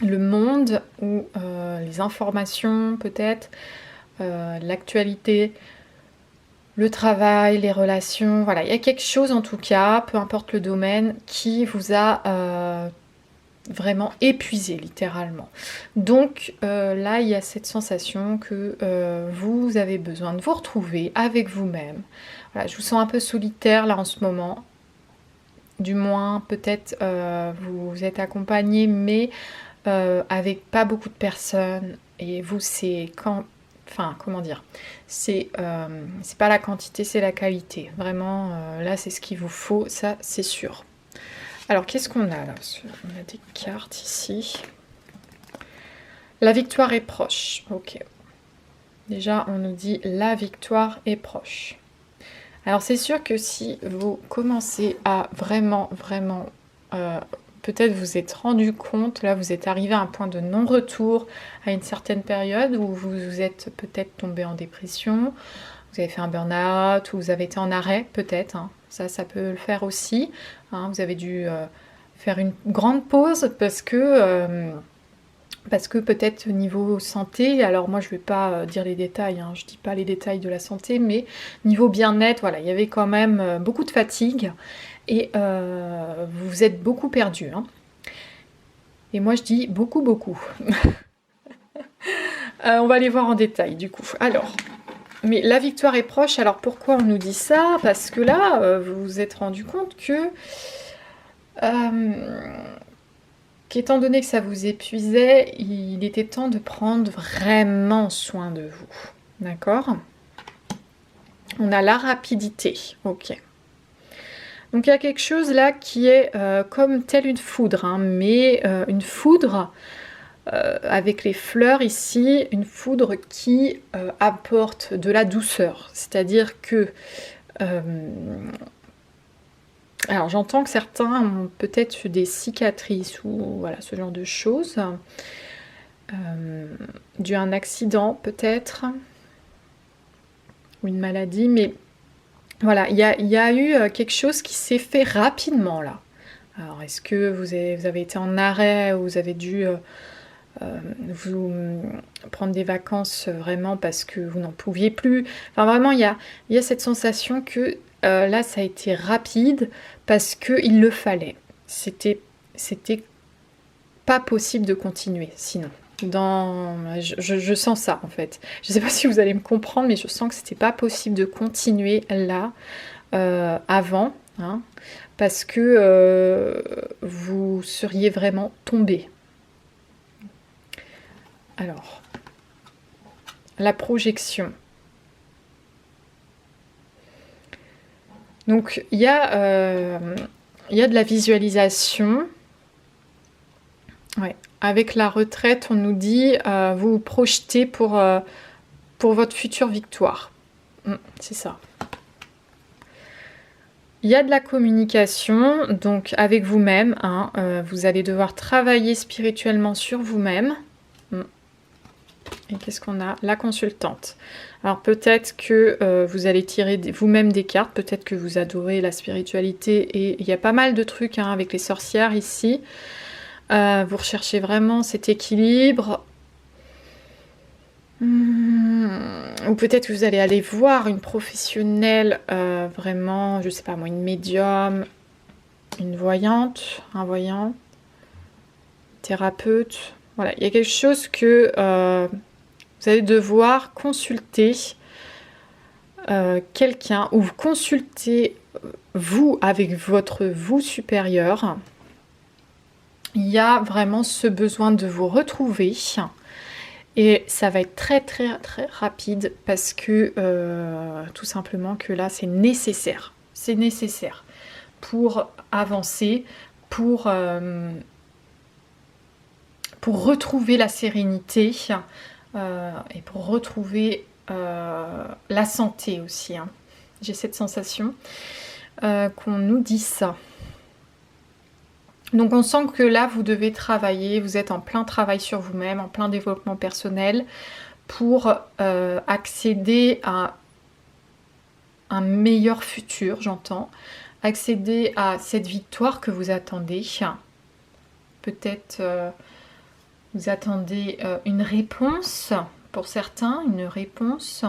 le monde ou les informations peut-être, l'actualité, le travail, les relations, voilà, il y a quelque chose en tout cas, peu importe le domaine, qui vous a vraiment épuisé littéralement. Donc là, il y a cette sensation que vous avez besoin de vous retrouver avec vous-même. Voilà, je vous sens un peu solitaire là en ce moment. Du moins, peut-être vous êtes accompagné, mais avec pas beaucoup de personnes. Et vous, c'est quand... Enfin, comment dire, c'est pas la quantité, c'est la qualité. Vraiment, là, c'est ce qu'il vous faut, ça, c'est sûr. Alors, qu'est-ce qu'on a là? On a des cartes ici. La victoire est proche. Ok. Déjà, on nous dit la victoire est proche. Alors c'est sûr que si vous commencez à vraiment, peut-être vous êtes rendu compte, là vous êtes arrivé à un point de non-retour à une certaine période où vous êtes peut-être tombé en dépression, vous avez fait un burn-out, ou vous avez été en arrêt peut-être, hein. Ça peut le faire aussi, hein. Vous avez dû faire une grande pause parce que peut-être niveau santé, alors moi je vais pas dire les détails, hein, je dis pas les détails de la santé, mais niveau bien-être, voilà, il y avait quand même beaucoup de fatigue et vous vous êtes beaucoup perdu, hein. Et moi je dis beaucoup. On va les voir en détail du coup. Alors, mais la victoire est proche, alors pourquoi on nous dit ça? Parce que là, vous vous êtes rendu compte que... qu'étant donné que ça vous épuisait, il était temps de prendre vraiment soin de vous. D'accord? On a la rapidité. Ok. Donc il y a quelque chose là qui est comme telle une foudre, hein, mais une foudre avec les fleurs ici, une foudre qui apporte de la douceur. C'est-à-dire que... alors j'entends que certains ont peut-être des cicatrices ou voilà ce genre de choses, dû à un accident peut-être, ou une maladie, mais voilà, il y a eu quelque chose qui s'est fait rapidement là. Alors est-ce que vous avez été en arrêt, ou vous avez dû vous prendre des vacances vraiment parce que vous n'en pouviez plus? Enfin vraiment il y a cette sensation que là ça a été rapide parce qu'il le fallait. C'était pas possible de continuer sinon. Je sens ça en fait. Je sais pas si vous allez me comprendre, mais je sens que c'était pas possible de continuer là avant, hein, parce que vous seriez vraiment tombé. Alors, la projection. Donc il y a de la visualisation. Ouais. Avec la retraite, on nous dit vous vous projetez pour votre future victoire. C'est ça. Il y a de la communication, donc avec vous-même, hein, vous allez devoir travailler spirituellement sur vous-même. Et qu'est-ce qu'on a? La consultante. Alors peut-être que vous allez tirer vous-même des cartes, peut-être que vous adorez la spiritualité, et il y a pas mal de trucs hein, avec les sorcières ici. Vous recherchez vraiment cet équilibre. Ou peut-être que vous allez aller voir une professionnelle, vraiment, je sais pas moi, une médium, une voyante, un voyant, thérapeute. Voilà, il y a quelque chose que vous allez devoir consulter quelqu'un, ou consulter vous avec votre vous supérieur. Il y a vraiment ce besoin de vous retrouver. Et ça va être très très très rapide parce que tout simplement que là c'est nécessaire. C'est nécessaire pour avancer, pour retrouver la sérénité et pour retrouver la santé aussi. Hein. J'ai cette sensation qu'on nous dit ça. Donc on sent que là vous devez travailler, vous êtes en plein travail sur vous-même, en plein développement personnel pour accéder à un meilleur futur, j'entends, accéder à cette victoire que vous attendez. Peut-être vous attendez une réponse, pour certains, une réponse.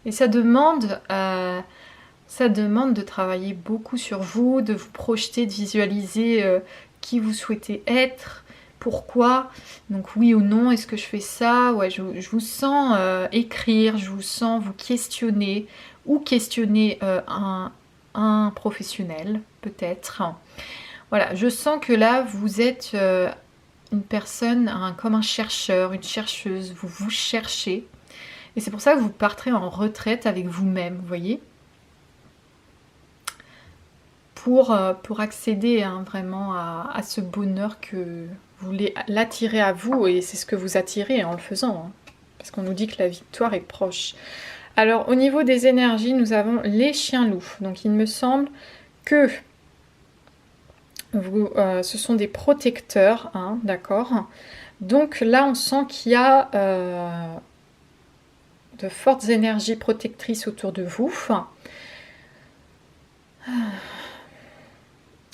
Et ça demande de travailler beaucoup sur vous, de vous projeter, de visualiser qui vous souhaitez être, pourquoi. Donc oui ou non, est-ce que je fais ça? Ouais, je vous sens écrire, je vous sens vous questionner ou questionner un professionnel, peut-être. Voilà, je sens que là, vous êtes une personne comme un chercheur, une chercheuse, vous cherchez. Et c'est pour ça que vous partirez en retraite avec vous-même, vous voyez, pour accéder hein, vraiment à ce bonheur que vous voulez l'attirer à vous, et c'est ce que vous attirez en le faisant, hein, parce qu'on nous dit que la victoire est proche. Alors au niveau des énergies, nous avons les chiens loups, donc il me semble que ce sont des protecteurs, hein, d'accord. Donc là on sent qu'il y a de fortes énergies protectrices autour de vous.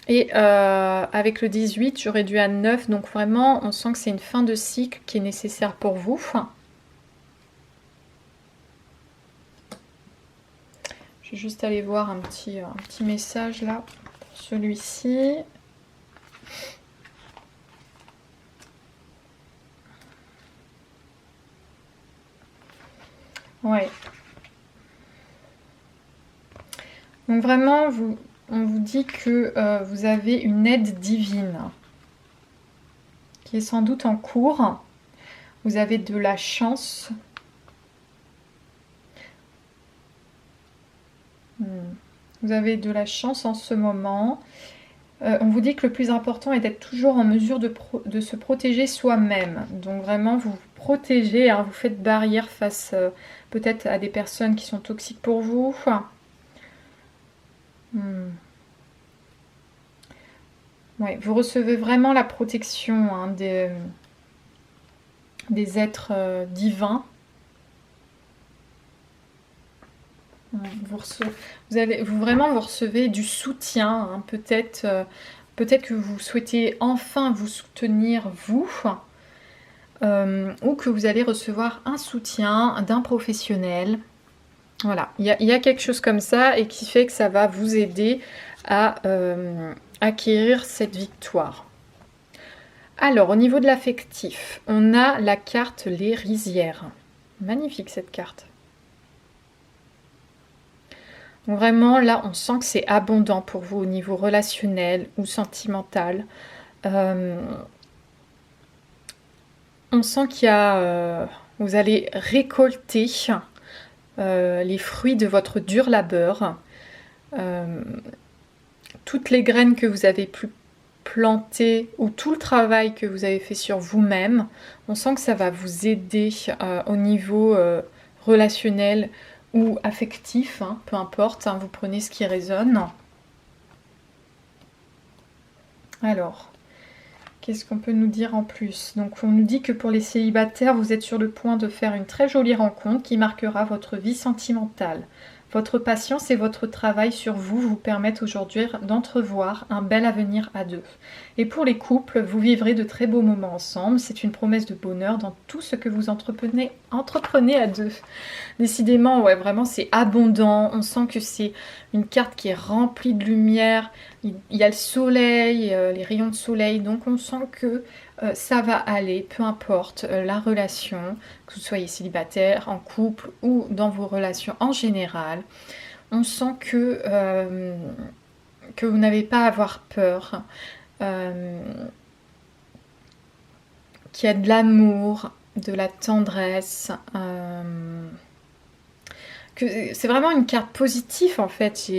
Et avec le 18, j'aurais dû à 9, donc vraiment, on sent que c'est une fin de cycle qui est nécessaire pour vous. Je vais juste aller voir un petit message là, pour celui-ci. Ouais. Donc vraiment, on vous dit que vous avez une aide divine qui est sans doute en cours. Vous avez de la chance. Vous avez de la chance en ce moment. On vous dit que le plus important est d'être toujours en mesure de se protéger soi-même. Donc vraiment, vous vous protégez, hein, vous faites barrière face peut-être à des personnes qui sont toxiques pour vous. Ouais, vous recevez vraiment la protection hein, des êtres divins. Vous recevez du soutien, hein, peut-être que vous souhaitez enfin vous soutenir vous, ou que vous allez recevoir un soutien d'un professionnel. Voilà, il y a quelque chose comme ça et qui fait que ça va vous aider à acquérir cette victoire. Alors, au niveau de l'affectif, on a la carte les rizières. Magnifique cette carte. Donc vraiment, là, on sent que c'est abondant pour vous au niveau relationnel ou sentimental. On sent qu'il y a... vous allez récolter les fruits de votre dur labeur. Toutes les graines que vous avez pu planter ou tout le travail que vous avez fait sur vous-même, on sent que ça va vous aider au niveau relationnel ou affectif, hein, peu importe, hein, vous prenez ce qui résonne. Alors, qu'est-ce qu'on peut nous dire en plus? Donc on nous dit que pour les célibataires, vous êtes sur le point de faire une très jolie rencontre qui marquera votre vie sentimentale. Votre patience et votre travail sur vous vous permettent aujourd'hui d'entrevoir un bel avenir à deux. Et pour les couples, vous vivrez de très beaux moments ensemble. C'est une promesse de bonheur dans tout ce que vous entreprenez à deux. Décidément, ouais, vraiment, c'est abondant. On sent que c'est une carte qui est remplie de lumière. Il y a le soleil, les rayons de soleil. Donc, on sent que ça va aller, peu importe la relation, que vous soyez célibataire, en couple ou dans vos relations en général. On sent que vous n'avez pas à avoir peur, qu'il y a de l'amour, de la tendresse, que c'est vraiment une carte positive en fait.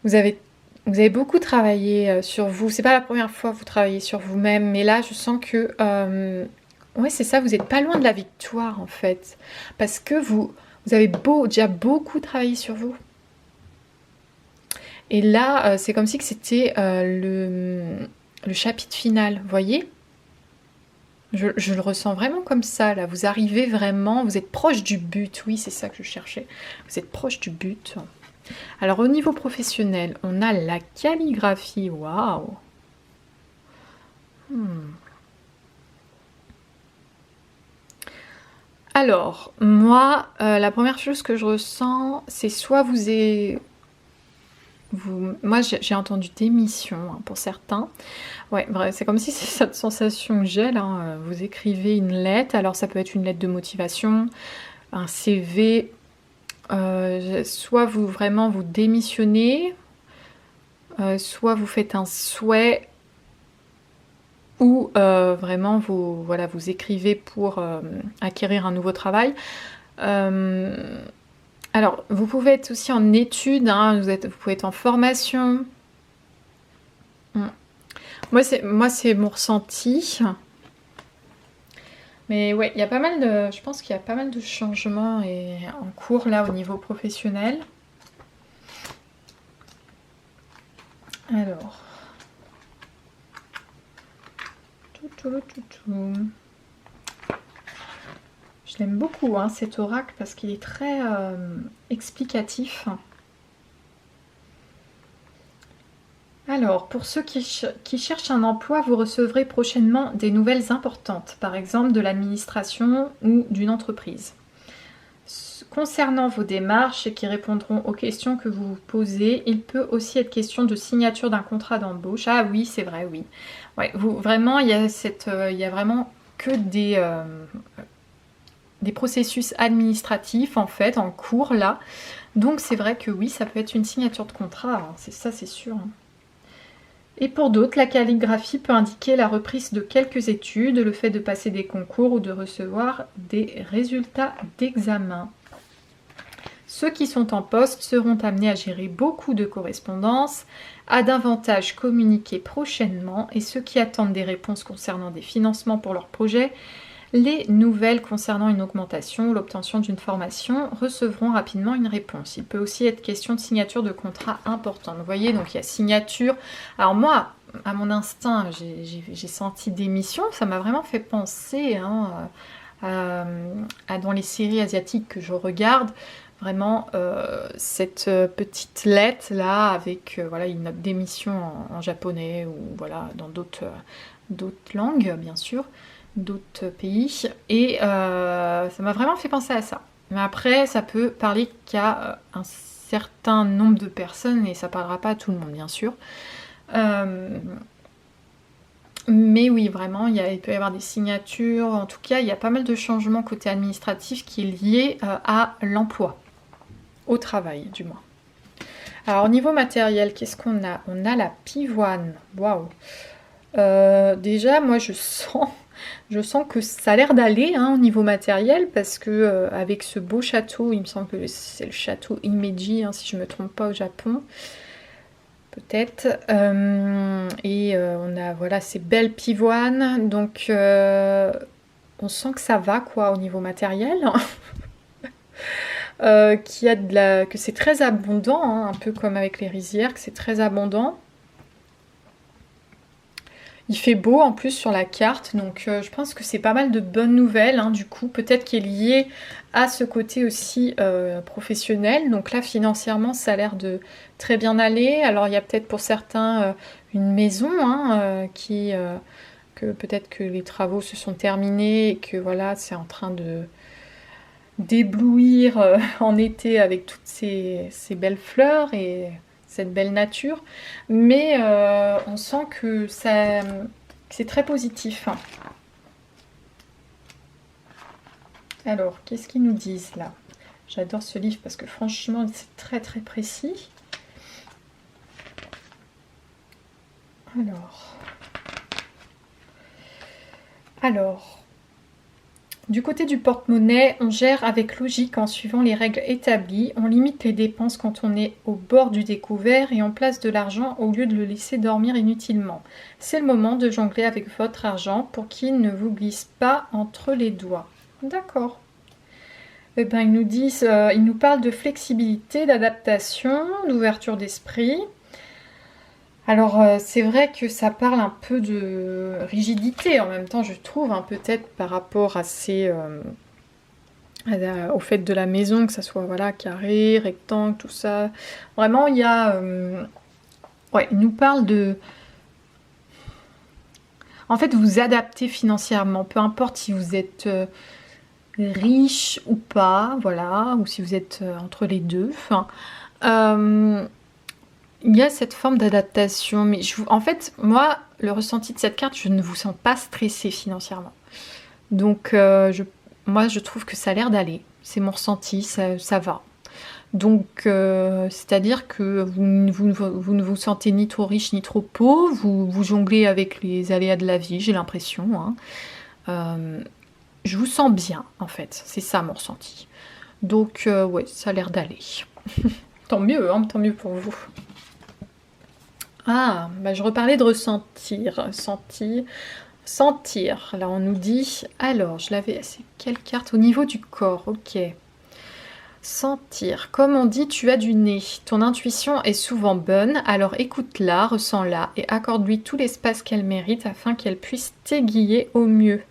Vous avez beaucoup travaillé sur vous. C'est pas la première fois que vous travaillez sur vous-même, mais là je sens que ouais, c'est ça, vous n'êtes pas loin de la victoire en fait. Parce que vous avez déjà beaucoup travaillé sur vous. Et là, c'est comme si que c'était le chapitre final, vous voyez? Je le ressens vraiment comme ça, là. Vous arrivez vraiment, vous êtes proche du but. Oui, c'est ça que je cherchais. Vous êtes proche du but. Alors, au niveau professionnel, on a la calligraphie. Waouh! Alors, moi, la première chose que je ressens, c'est soit moi, j'ai entendu démission hein, pour certains. Ouais, bref, c'est comme si c'est cette sensation que j'ai là. Vous écrivez une lettre, alors ça peut être une lettre de motivation, un CV, soit vous démissionnez, soit vous faites un souhait, ou vraiment vous écrivez pour acquérir un nouveau travail. Alors, vous pouvez être aussi en études, hein, vous pouvez être en formation. Moi, c'est mon ressenti. Mais ouais, il y a pas mal je pense qu'il y a pas mal de changements en cours là au niveau professionnel. Alors. Je l'aime beaucoup, hein, cet oracle, parce qu'il est très explicatif. Alors, pour ceux qui cherchent un emploi, vous recevrez prochainement des nouvelles importantes, par exemple de l'administration ou d'une entreprise. Concernant vos démarches et qui répondront aux questions que vous vous posez, il peut aussi être question de signature d'un contrat d'embauche. Ah oui, c'est vrai, oui. Ouais, vraiment, il y a vraiment que des processus administratifs en fait en cours là. Donc c'est vrai que oui, ça peut être une signature de contrat, hein, c'est sûr. Hein. Et pour d'autres, la calligraphie peut indiquer la reprise de quelques études, le fait de passer des concours ou de recevoir des résultats d'examen. Ceux qui sont en poste seront amenés à gérer beaucoup de correspondances, à davantage communiquer prochainement, et ceux qui attendent des réponses concernant des financements pour leurs projets, les nouvelles concernant une augmentation ou l'obtention d'une formation recevront rapidement une réponse. Il peut aussi être question de signature de contrat important. Vous voyez, donc il y a signature. Alors moi, à mon instinct, j'ai senti démission. Ça m'a vraiment fait penser hein, à dans les séries asiatiques que je regarde. Vraiment, cette petite lettre là avec voilà, une note d'émission en japonais ou voilà, dans d'autres langues, bien sûr. D'autres pays et ça m'a vraiment fait penser à ça. Mais après, ça peut parler qu'à un certain nombre de personnes et ça parlera pas à tout le monde, bien sûr. Mais oui, vraiment, il peut y avoir des signatures. En tout cas, il y a pas mal de changements côté administratif qui est lié à l'emploi, au travail, du moins. Alors, au niveau matériel, qu'est-ce qu'on a? On a la pivoine. Waouh! Déjà, moi, je sens que ça a l'air d'aller hein, au niveau matériel parce que avec ce beau château, il me semble que c'est le château Himeji, hein, si je ne me trompe pas, au Japon, peut-être. On a voilà ces belles pivoines, donc on sent que ça va quoi au niveau matériel. que c'est très abondant, hein, un peu comme avec les rizières, que c'est très abondant. Il fait beau en plus sur la carte, donc je pense que c'est pas mal de bonnes nouvelles, hein, du coup, peut-être qui est lié à ce côté aussi professionnel. Donc là, financièrement, ça a l'air de très bien aller. Alors il y a peut-être pour certains une maison, hein, que peut-être que les travaux se sont terminés et que voilà, c'est en train de d'éblouir en été avec toutes ces belles fleurs et cette belle nature. Mais on sent que c'est très positif. Alors, qu'est-ce qu'ils nous disent là? J'adore ce livre parce que franchement, c'est très très précis. Alors, du côté du porte-monnaie, on gère avec logique en suivant les règles établies, on limite les dépenses quand on est au bord du découvert et on place de l'argent au lieu de le laisser dormir inutilement. C'est le moment de jongler avec votre argent pour qu'il ne vous glisse pas entre les doigts. D'accord. Eh ben, ils nous parlent de flexibilité, d'adaptation, d'ouverture d'esprit. Alors c'est vrai que ça parle un peu de rigidité en même temps, je trouve, hein, peut-être par rapport à au fait de la maison, que ça soit voilà, carré, rectangle, tout ça. Vraiment, il y a... ouais, il nous parle de... En fait, vous adaptez financièrement, peu importe si vous êtes riche ou pas, voilà, ou si vous êtes entre les deux. Enfin, il y a cette forme d'adaptation, mais en fait, moi, le ressenti de cette carte, je ne vous sens pas stressé financièrement. Donc, moi, je trouve que ça a l'air d'aller. C'est mon ressenti, ça va. Donc, c'est-à-dire que vous ne vous sentez ni trop riche ni trop pauvre, vous jonglez avec les aléas de la vie, j'ai l'impression. Hein. Je vous sens bien, en fait. C'est ça mon ressenti. Donc, ouais, ça a l'air d'aller. Tant mieux, hein, tant mieux pour vous. Ah, bah je reparlais de ressentir. Sentir. Là, on nous dit... Alors, je l'avais... C'est quelle carte? Au niveau du corps, ok. Sentir. Comme on dit, tu as du nez. Ton intuition est souvent bonne, alors écoute-la, ressens-la et accorde-lui tout l'espace qu'elle mérite afin qu'elle puisse t'aiguiller au mieux.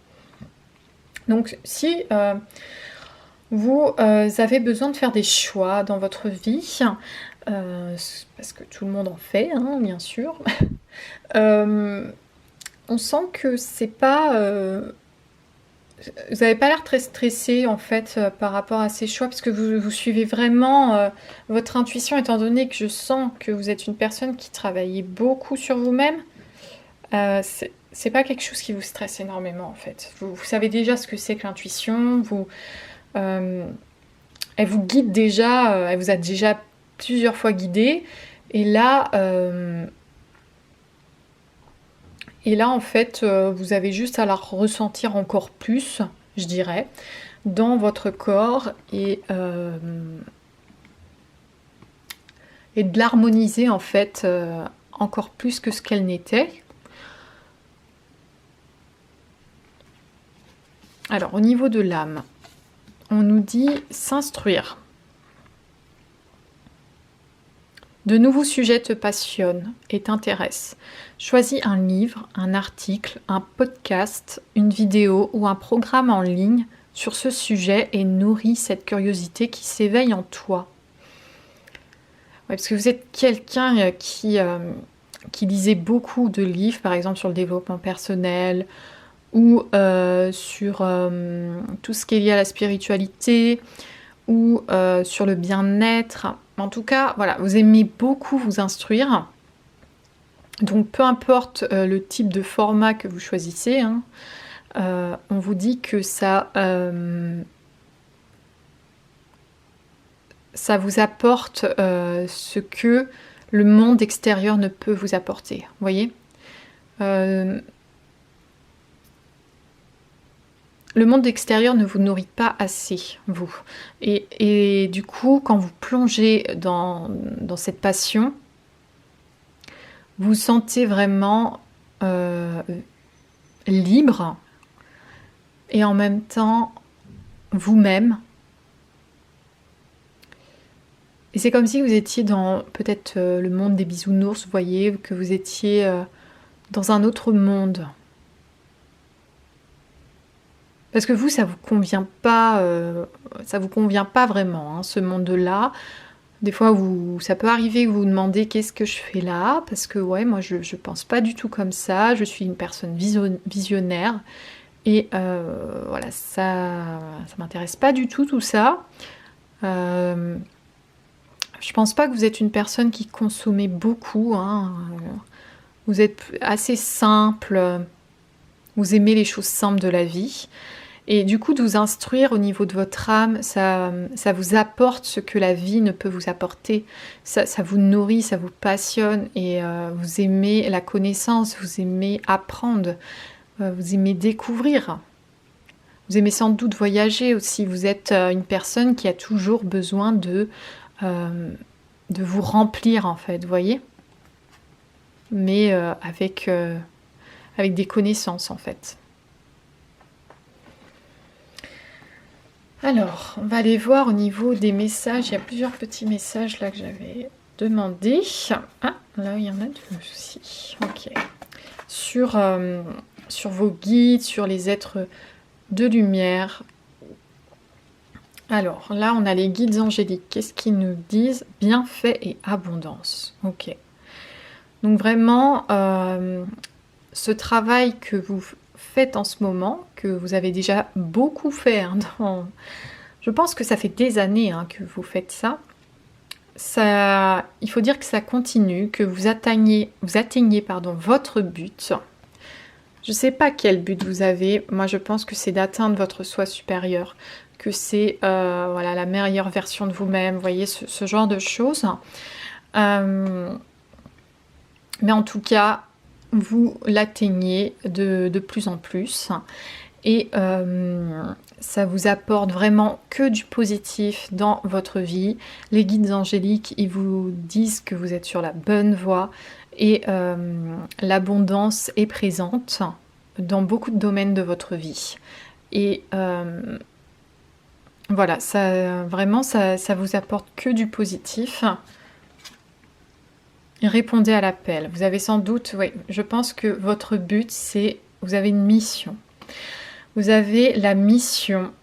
Donc, si vous avez besoin de faire des choix dans votre vie, parce que tout le monde en fait, hein, bien sûr, on sent que c'est pas... vous n'avez pas l'air très stressé en fait par rapport à ces choix, parce que vous suivez vraiment votre intuition, étant donné que je sens que vous êtes une personne qui travaille beaucoup sur vous-même. C'est pas quelque chose qui vous stresse énormément en fait. Vous savez déjà ce que c'est que l'intuition, elle vous guide déjà, elle vous a déjà plusieurs fois guidé, et là... en fait, vous avez juste à la ressentir encore plus, je dirais, dans votre corps et de l'harmoniser, en fait, encore plus que ce qu'elle n'était. Alors, au niveau de l'âme, on nous dit s'instruire. De nouveaux sujets te passionnent et t'intéressent. Choisis un livre, un article, un podcast, une vidéo ou un programme en ligne sur ce sujet et nourris cette curiosité qui s'éveille en toi. Ouais, parce que vous êtes quelqu'un qui lisait beaucoup de livres, par exemple sur le développement personnel ou sur tout ce qui est lié à la spiritualité ou sur le bien-être. En tout cas, voilà, vous aimez beaucoup vous instruire. Donc, peu importe le type de format que vous choisissez, hein, on vous dit que ça vous apporte ce que le monde extérieur ne peut vous apporter. Vous voyez ? Le monde extérieur ne vous nourrit pas assez, vous. Et du coup, quand vous plongez dans cette passion, vous vous sentez vraiment libre et en même temps vous-même. Et c'est comme si vous étiez dans peut-être le monde des bisounours, vous voyez, que vous étiez dans un autre monde. Parce que vous, ça vous convient pas vraiment, hein, ce monde-là. Des fois, ça peut arriver que vous vous demandez qu'est-ce que je fais là, parce que ouais, moi je pense pas du tout comme ça, je suis une personne visionnaire, et voilà, ça m'intéresse pas du tout ça. Je pense pas que vous êtes une personne qui consommez beaucoup, hein. Vous êtes assez simple, vous aimez les choses simples de la vie. Et du coup, de vous instruire au niveau de votre âme, ça vous apporte ce que la vie ne peut vous apporter. Ça vous nourrit, ça vous passionne, et vous aimez la connaissance, vous aimez apprendre, vous aimez découvrir. Vous aimez sans doute voyager aussi. Vous êtes une personne qui a toujours besoin de vous remplir, en fait, vous voyez, mais avec des connaissances, en fait. Alors, on va aller voir au niveau des messages. Il y a plusieurs petits messages là que j'avais demandé. Ah, là, il y en a deux aussi. Ok. Sur vos guides, sur les êtres de lumière. Alors, là, on a les guides angéliques. Qu'est-ce qu'ils nous disent? Bienfait et abondance. Ok. Donc, vraiment, ce travail que vous faites en ce moment, que vous avez déjà beaucoup fait, hein, je pense que ça fait des années, hein, que vous faites ça. Il faut dire que ça continue, que vous atteignez votre but. Je ne sais pas quel but vous avez. Moi, je pense que c'est d'atteindre votre soi supérieur, que c'est voilà, la meilleure version de vous-même. Vous voyez, ce genre de choses. Mais en tout cas, vous l'atteignez de plus en plus. Et ça vous apporte vraiment que du positif dans votre vie. Les guides angéliques, ils vous disent que vous êtes sur la bonne voie, et l'abondance est présente dans beaucoup de domaines de votre vie. Et voilà, vraiment, ça vous apporte que du positif. Répondez à l'appel. Vous avez sans doute, oui, je pense que votre but, c'est, vous avez une mission. Vous avez la mission.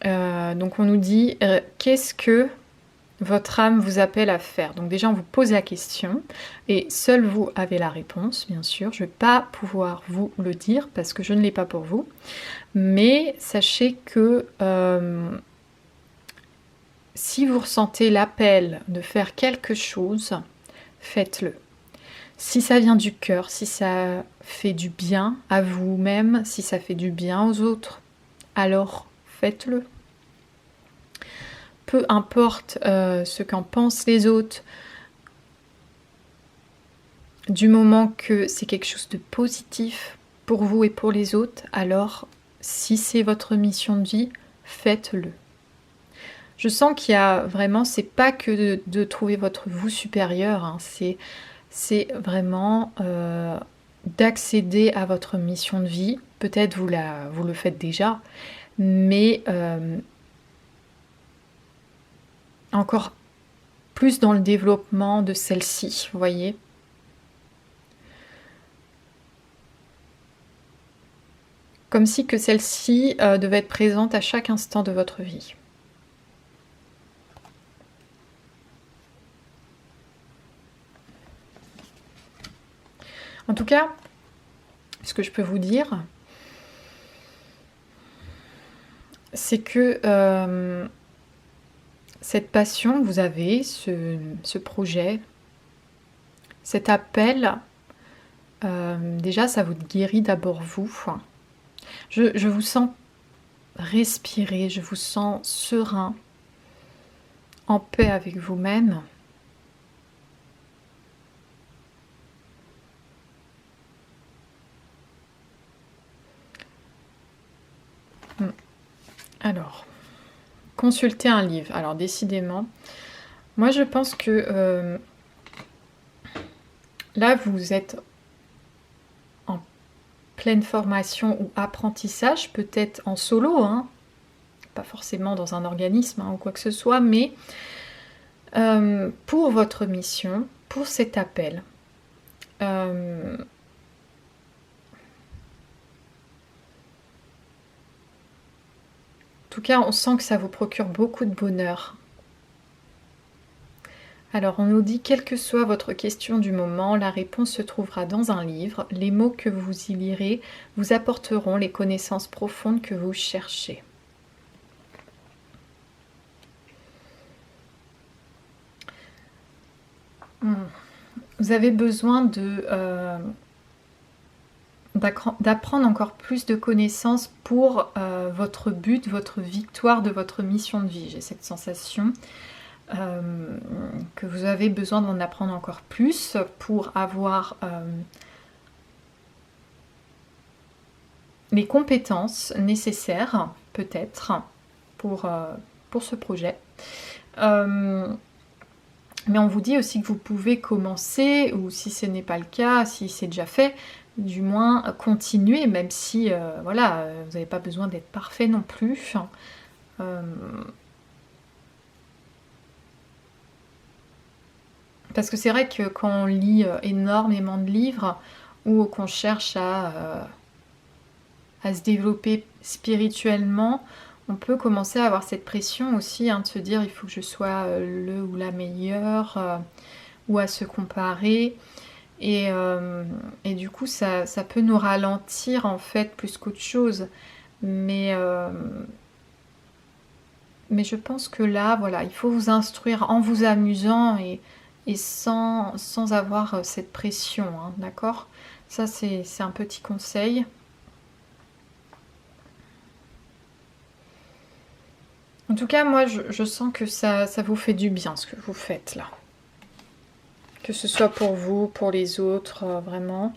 Donc on nous dit, qu'est-ce que votre âme vous appelle à faire? Donc déjà, on vous pose la question, et seul vous avez la réponse, bien sûr. Je ne vais pas pouvoir vous le dire, parce que je ne l'ai pas pour vous. Mais sachez que si vous ressentez l'appel de faire quelque chose, faites-le. Si ça vient du cœur, si ça fait du bien à vous-même, si ça fait du bien aux autres, alors faites-le. Peu importe ce qu'en pensent les autres, du moment que c'est quelque chose de positif pour vous et pour les autres, alors si c'est votre mission de vie, faites-le. Je sens qu'il y a vraiment, c'est pas que de trouver votre vous supérieur, hein, c'est vraiment d'accéder à votre mission de vie. Peut-être vous le faites déjà, mais encore plus dans le développement de celle-ci, vous voyez. Comme si que celle-ci devait être présente à chaque instant de votre vie. En tout cas, ce que je peux vous dire, c'est que cette passion que vous avez, ce projet, cet appel, déjà ça vous guérit d'abord vous. Je vous sens respirer, je vous sens serein, en paix avec vous-même. Alors, consulter un livre. Alors, décidément, moi je pense que là, vous êtes en pleine formation ou apprentissage, peut-être en solo, hein, pas forcément dans un organisme, hein, ou quoi que ce soit, mais Pour votre mission, pour cet appel, en tout cas, on sent que ça vous procure beaucoup de bonheur. Alors, on nous dit, quelle que soit votre question du moment, la réponse se trouvera dans un livre. Les mots que vous y lirez vous apporteront les connaissances profondes que vous cherchez. Vous avez besoin d'apprendre encore plus de connaissances pour votre but, votre victoire de votre mission de vie. J'ai cette sensation que vous avez besoin d'en apprendre encore plus pour avoir les compétences nécessaires, peut-être, pour ce projet. Mais on vous dit aussi que vous pouvez commencer, ou si ce n'est pas le cas, si c'est déjà fait, du moins continuer, même si voilà, vous n'avez pas besoin d'être parfait non plus. Parce que c'est vrai que quand on lit énormément de livres, ou qu'on cherche à se développer spirituellement, on peut commencer à avoir cette pression aussi, hein, de se dire il faut que je sois le ou la meilleure, ou à se comparer. Et du coup, ça peut nous ralentir en fait plus qu'autre chose. Mais je pense que là, voilà, il faut vous instruire en vous amusant et sans avoir cette pression, hein, d'accord ? Ça, c'est un petit conseil. En tout cas, moi, je sens que ça vous fait du bien, ce que vous faites là. Que ce soit pour vous, pour les autres, vraiment,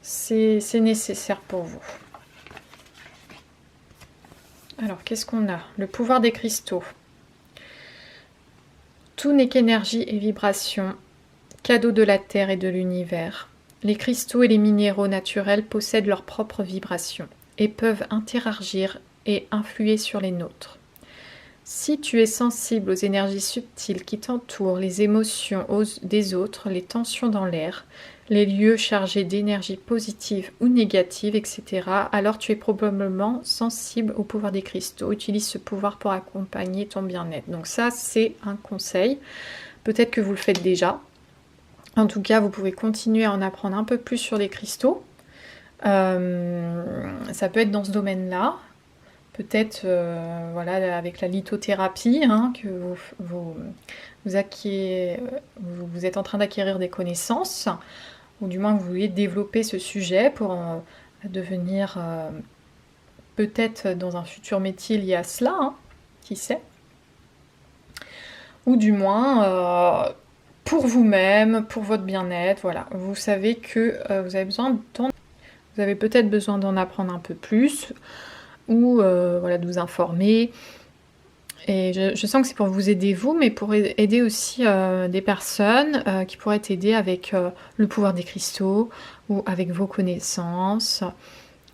c'est nécessaire pour vous. Alors, qu'est-ce qu'on a ? Le pouvoir des cristaux. Tout n'est qu'énergie et vibration, cadeau de la terre et de l'univers. Les cristaux et les minéraux naturels possèdent leur propre vibration et peuvent interagir et influer sur les nôtres. Si tu es sensible aux énergies subtiles qui t'entourent, les émotions des autres, les tensions dans l'air, les lieux chargés d'énergie positive ou négative, etc., alors tu es probablement sensible au pouvoir des cristaux. Utilise ce pouvoir pour accompagner ton bien-être. Donc ça, c'est un conseil. Peut-être que vous le faites déjà. En tout cas, vous pouvez continuer à en apprendre un peu plus sur les cristaux. Ça peut être dans ce domaine-là. Peut-être voilà, avec la lithothérapie, hein, que vous êtes en train d'acquérir des connaissances, ou du moins que vous voulez développer ce sujet pour devenir peut-être dans un futur métier lié à cela, hein, qui sait. Ou du moins pour vous-même, pour votre bien-être, voilà. Vous savez que vous avez peut-être besoin d'en apprendre un peu plus, ou voilà, de vous informer. Et je sens que c'est pour vous aider vous, mais pour aider aussi des personnes qui pourraient t'aider avec le pouvoir des cristaux ou avec vos connaissances.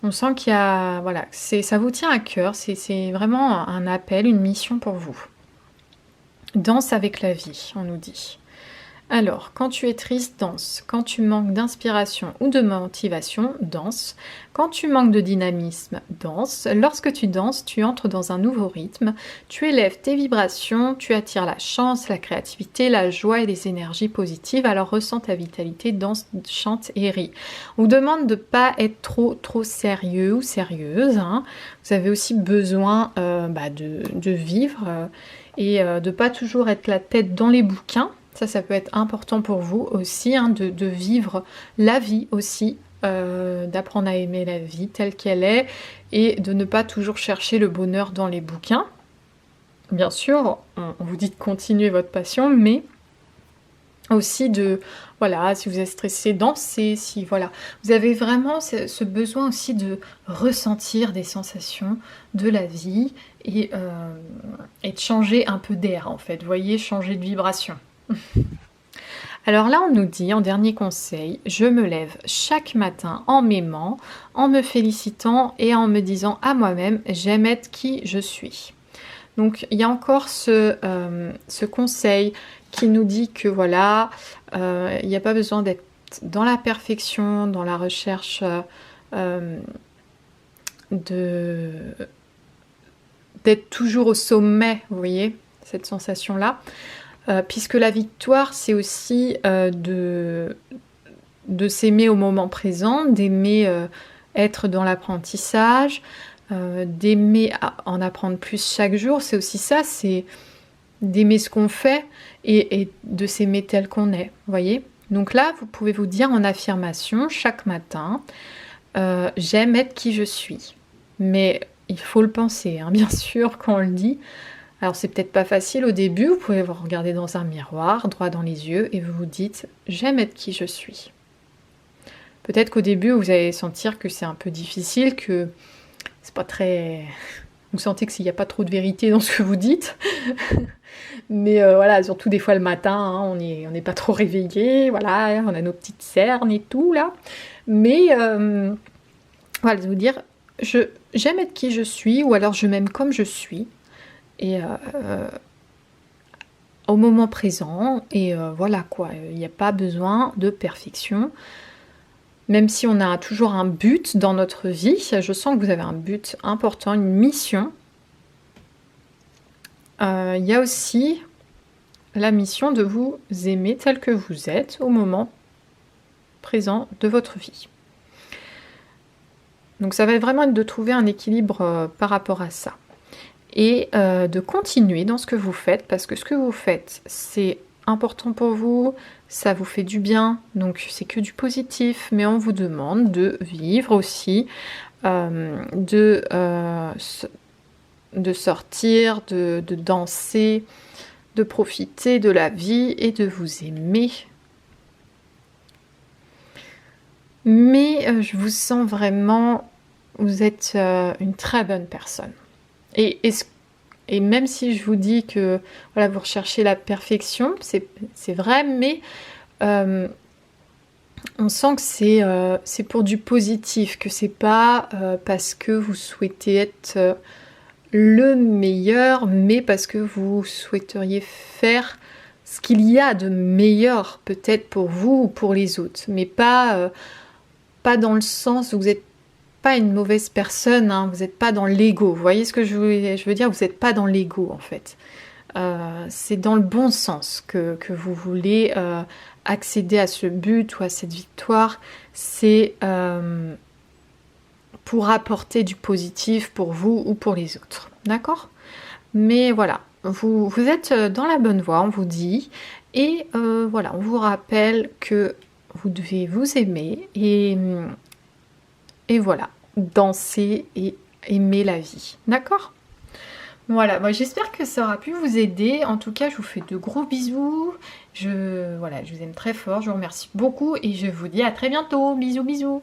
On sent qu'il y a, voilà, ça vous tient à cœur, c'est vraiment un appel, une mission pour vous. Danse avec la vie, on nous dit. Alors, quand tu es triste, danse. Quand tu manques d'inspiration ou de motivation, danse. Quand tu manques de dynamisme, danse. Lorsque tu danses, tu entres dans un nouveau rythme. Tu élèves tes vibrations, tu attires la chance, la créativité, la joie et les énergies positives. Alors ressens ta vitalité, danse, chante et ris. On vous demande de ne pas être trop sérieux ou sérieuse, hein. Vous avez aussi besoin de vivre et de ne pas toujours être la tête dans les bouquins. Ça peut être important pour vous aussi, hein, de vivre la vie aussi, d'apprendre à aimer la vie telle qu'elle est et de ne pas toujours chercher le bonheur dans les bouquins. Bien sûr, on vous dit de continuer votre passion, mais aussi voilà, si vous êtes stressé, danser, si voilà. Vous avez vraiment ce besoin aussi de ressentir des sensations de la vie et de changer un peu d'air en fait, vous voyez, changer de vibration. Alors là, on nous dit en dernier conseil, je me lève chaque matin en m'aimant, en me félicitant et en me disant à moi-même, j'aime être qui je suis. Donc il y a encore ce conseil qui nous dit que voilà, il n'y a pas besoin d'être dans la perfection, dans la recherche d'être toujours au sommet, vous voyez, cette sensation-là. Puisque la victoire, c'est aussi de s'aimer au moment présent, d'aimer être dans l'apprentissage, d'aimer en apprendre plus chaque jour. C'est aussi ça, c'est d'aimer ce qu'on fait et de s'aimer tel qu'on est, vous voyez. Donc là, vous pouvez vous dire en affirmation chaque matin, j'aime être qui je suis. Mais il faut le penser, hein, bien sûr, quand on le dit. Alors c'est peut-être pas facile au début, vous pouvez vous regarder dans un miroir, droit dans les yeux, et vous vous dites « j'aime être qui je suis ». Peut-être qu'au début, vous allez sentir que c'est un peu difficile, que c'est pas très... Vous sentez qu'il n'y a pas trop de vérité dans ce que vous dites. Mais voilà, surtout des fois le matin, hein, on n'est pas trop réveillé, voilà, on a nos petites cernes et tout, là. Mais voilà, de vous dire « j'aime être qui je suis » ou alors « je m'aime comme je suis ». Et au moment présent, et voilà quoi, il n'y a pas besoin de perfection, même si on a toujours un but dans notre vie. Je sens que vous avez un but important, une mission. Il y a aussi la mission de vous aimer tel que vous êtes au moment présent de votre vie. Donc ça va vraiment être de trouver un équilibre par rapport à ça. Et de continuer dans ce que vous faites, parce que ce que vous faites, c'est important pour vous, ça vous fait du bien, donc c'est que du positif, mais on vous demande de vivre aussi, de sortir, de danser, de profiter de la vie et de vous aimer. Mais je vous sens vraiment, vous êtes une très bonne personne. Et même si je vous dis que voilà, vous recherchez la perfection, c'est vrai, mais on sent que c'est pour du positif, que c'est pas parce que vous souhaitez être le meilleur, mais parce que vous souhaiteriez faire ce qu'il y a de meilleur peut-être pour vous ou pour les autres, mais pas dans le sens où vous êtes pas une mauvaise personne, hein, vous n'êtes pas dans l'ego. Vous voyez ce que je veux dire? Vous n'êtes pas dans l'ego en fait. C'est dans le bon sens que vous voulez accéder à ce but ou à cette victoire. C'est pour apporter du positif pour vous ou pour les autres. D'accord? Mais voilà, vous êtes dans la bonne voie, on vous dit. Et voilà, on vous rappelle que vous devez vous aimer et voilà, danser et aimer la vie. D'accord? Voilà, moi j'espère que ça aura pu vous aider. En tout cas, je vous fais de gros bisous. Voilà, je vous aime très fort, je vous remercie beaucoup et je vous dis à très bientôt. Bisous, bisous.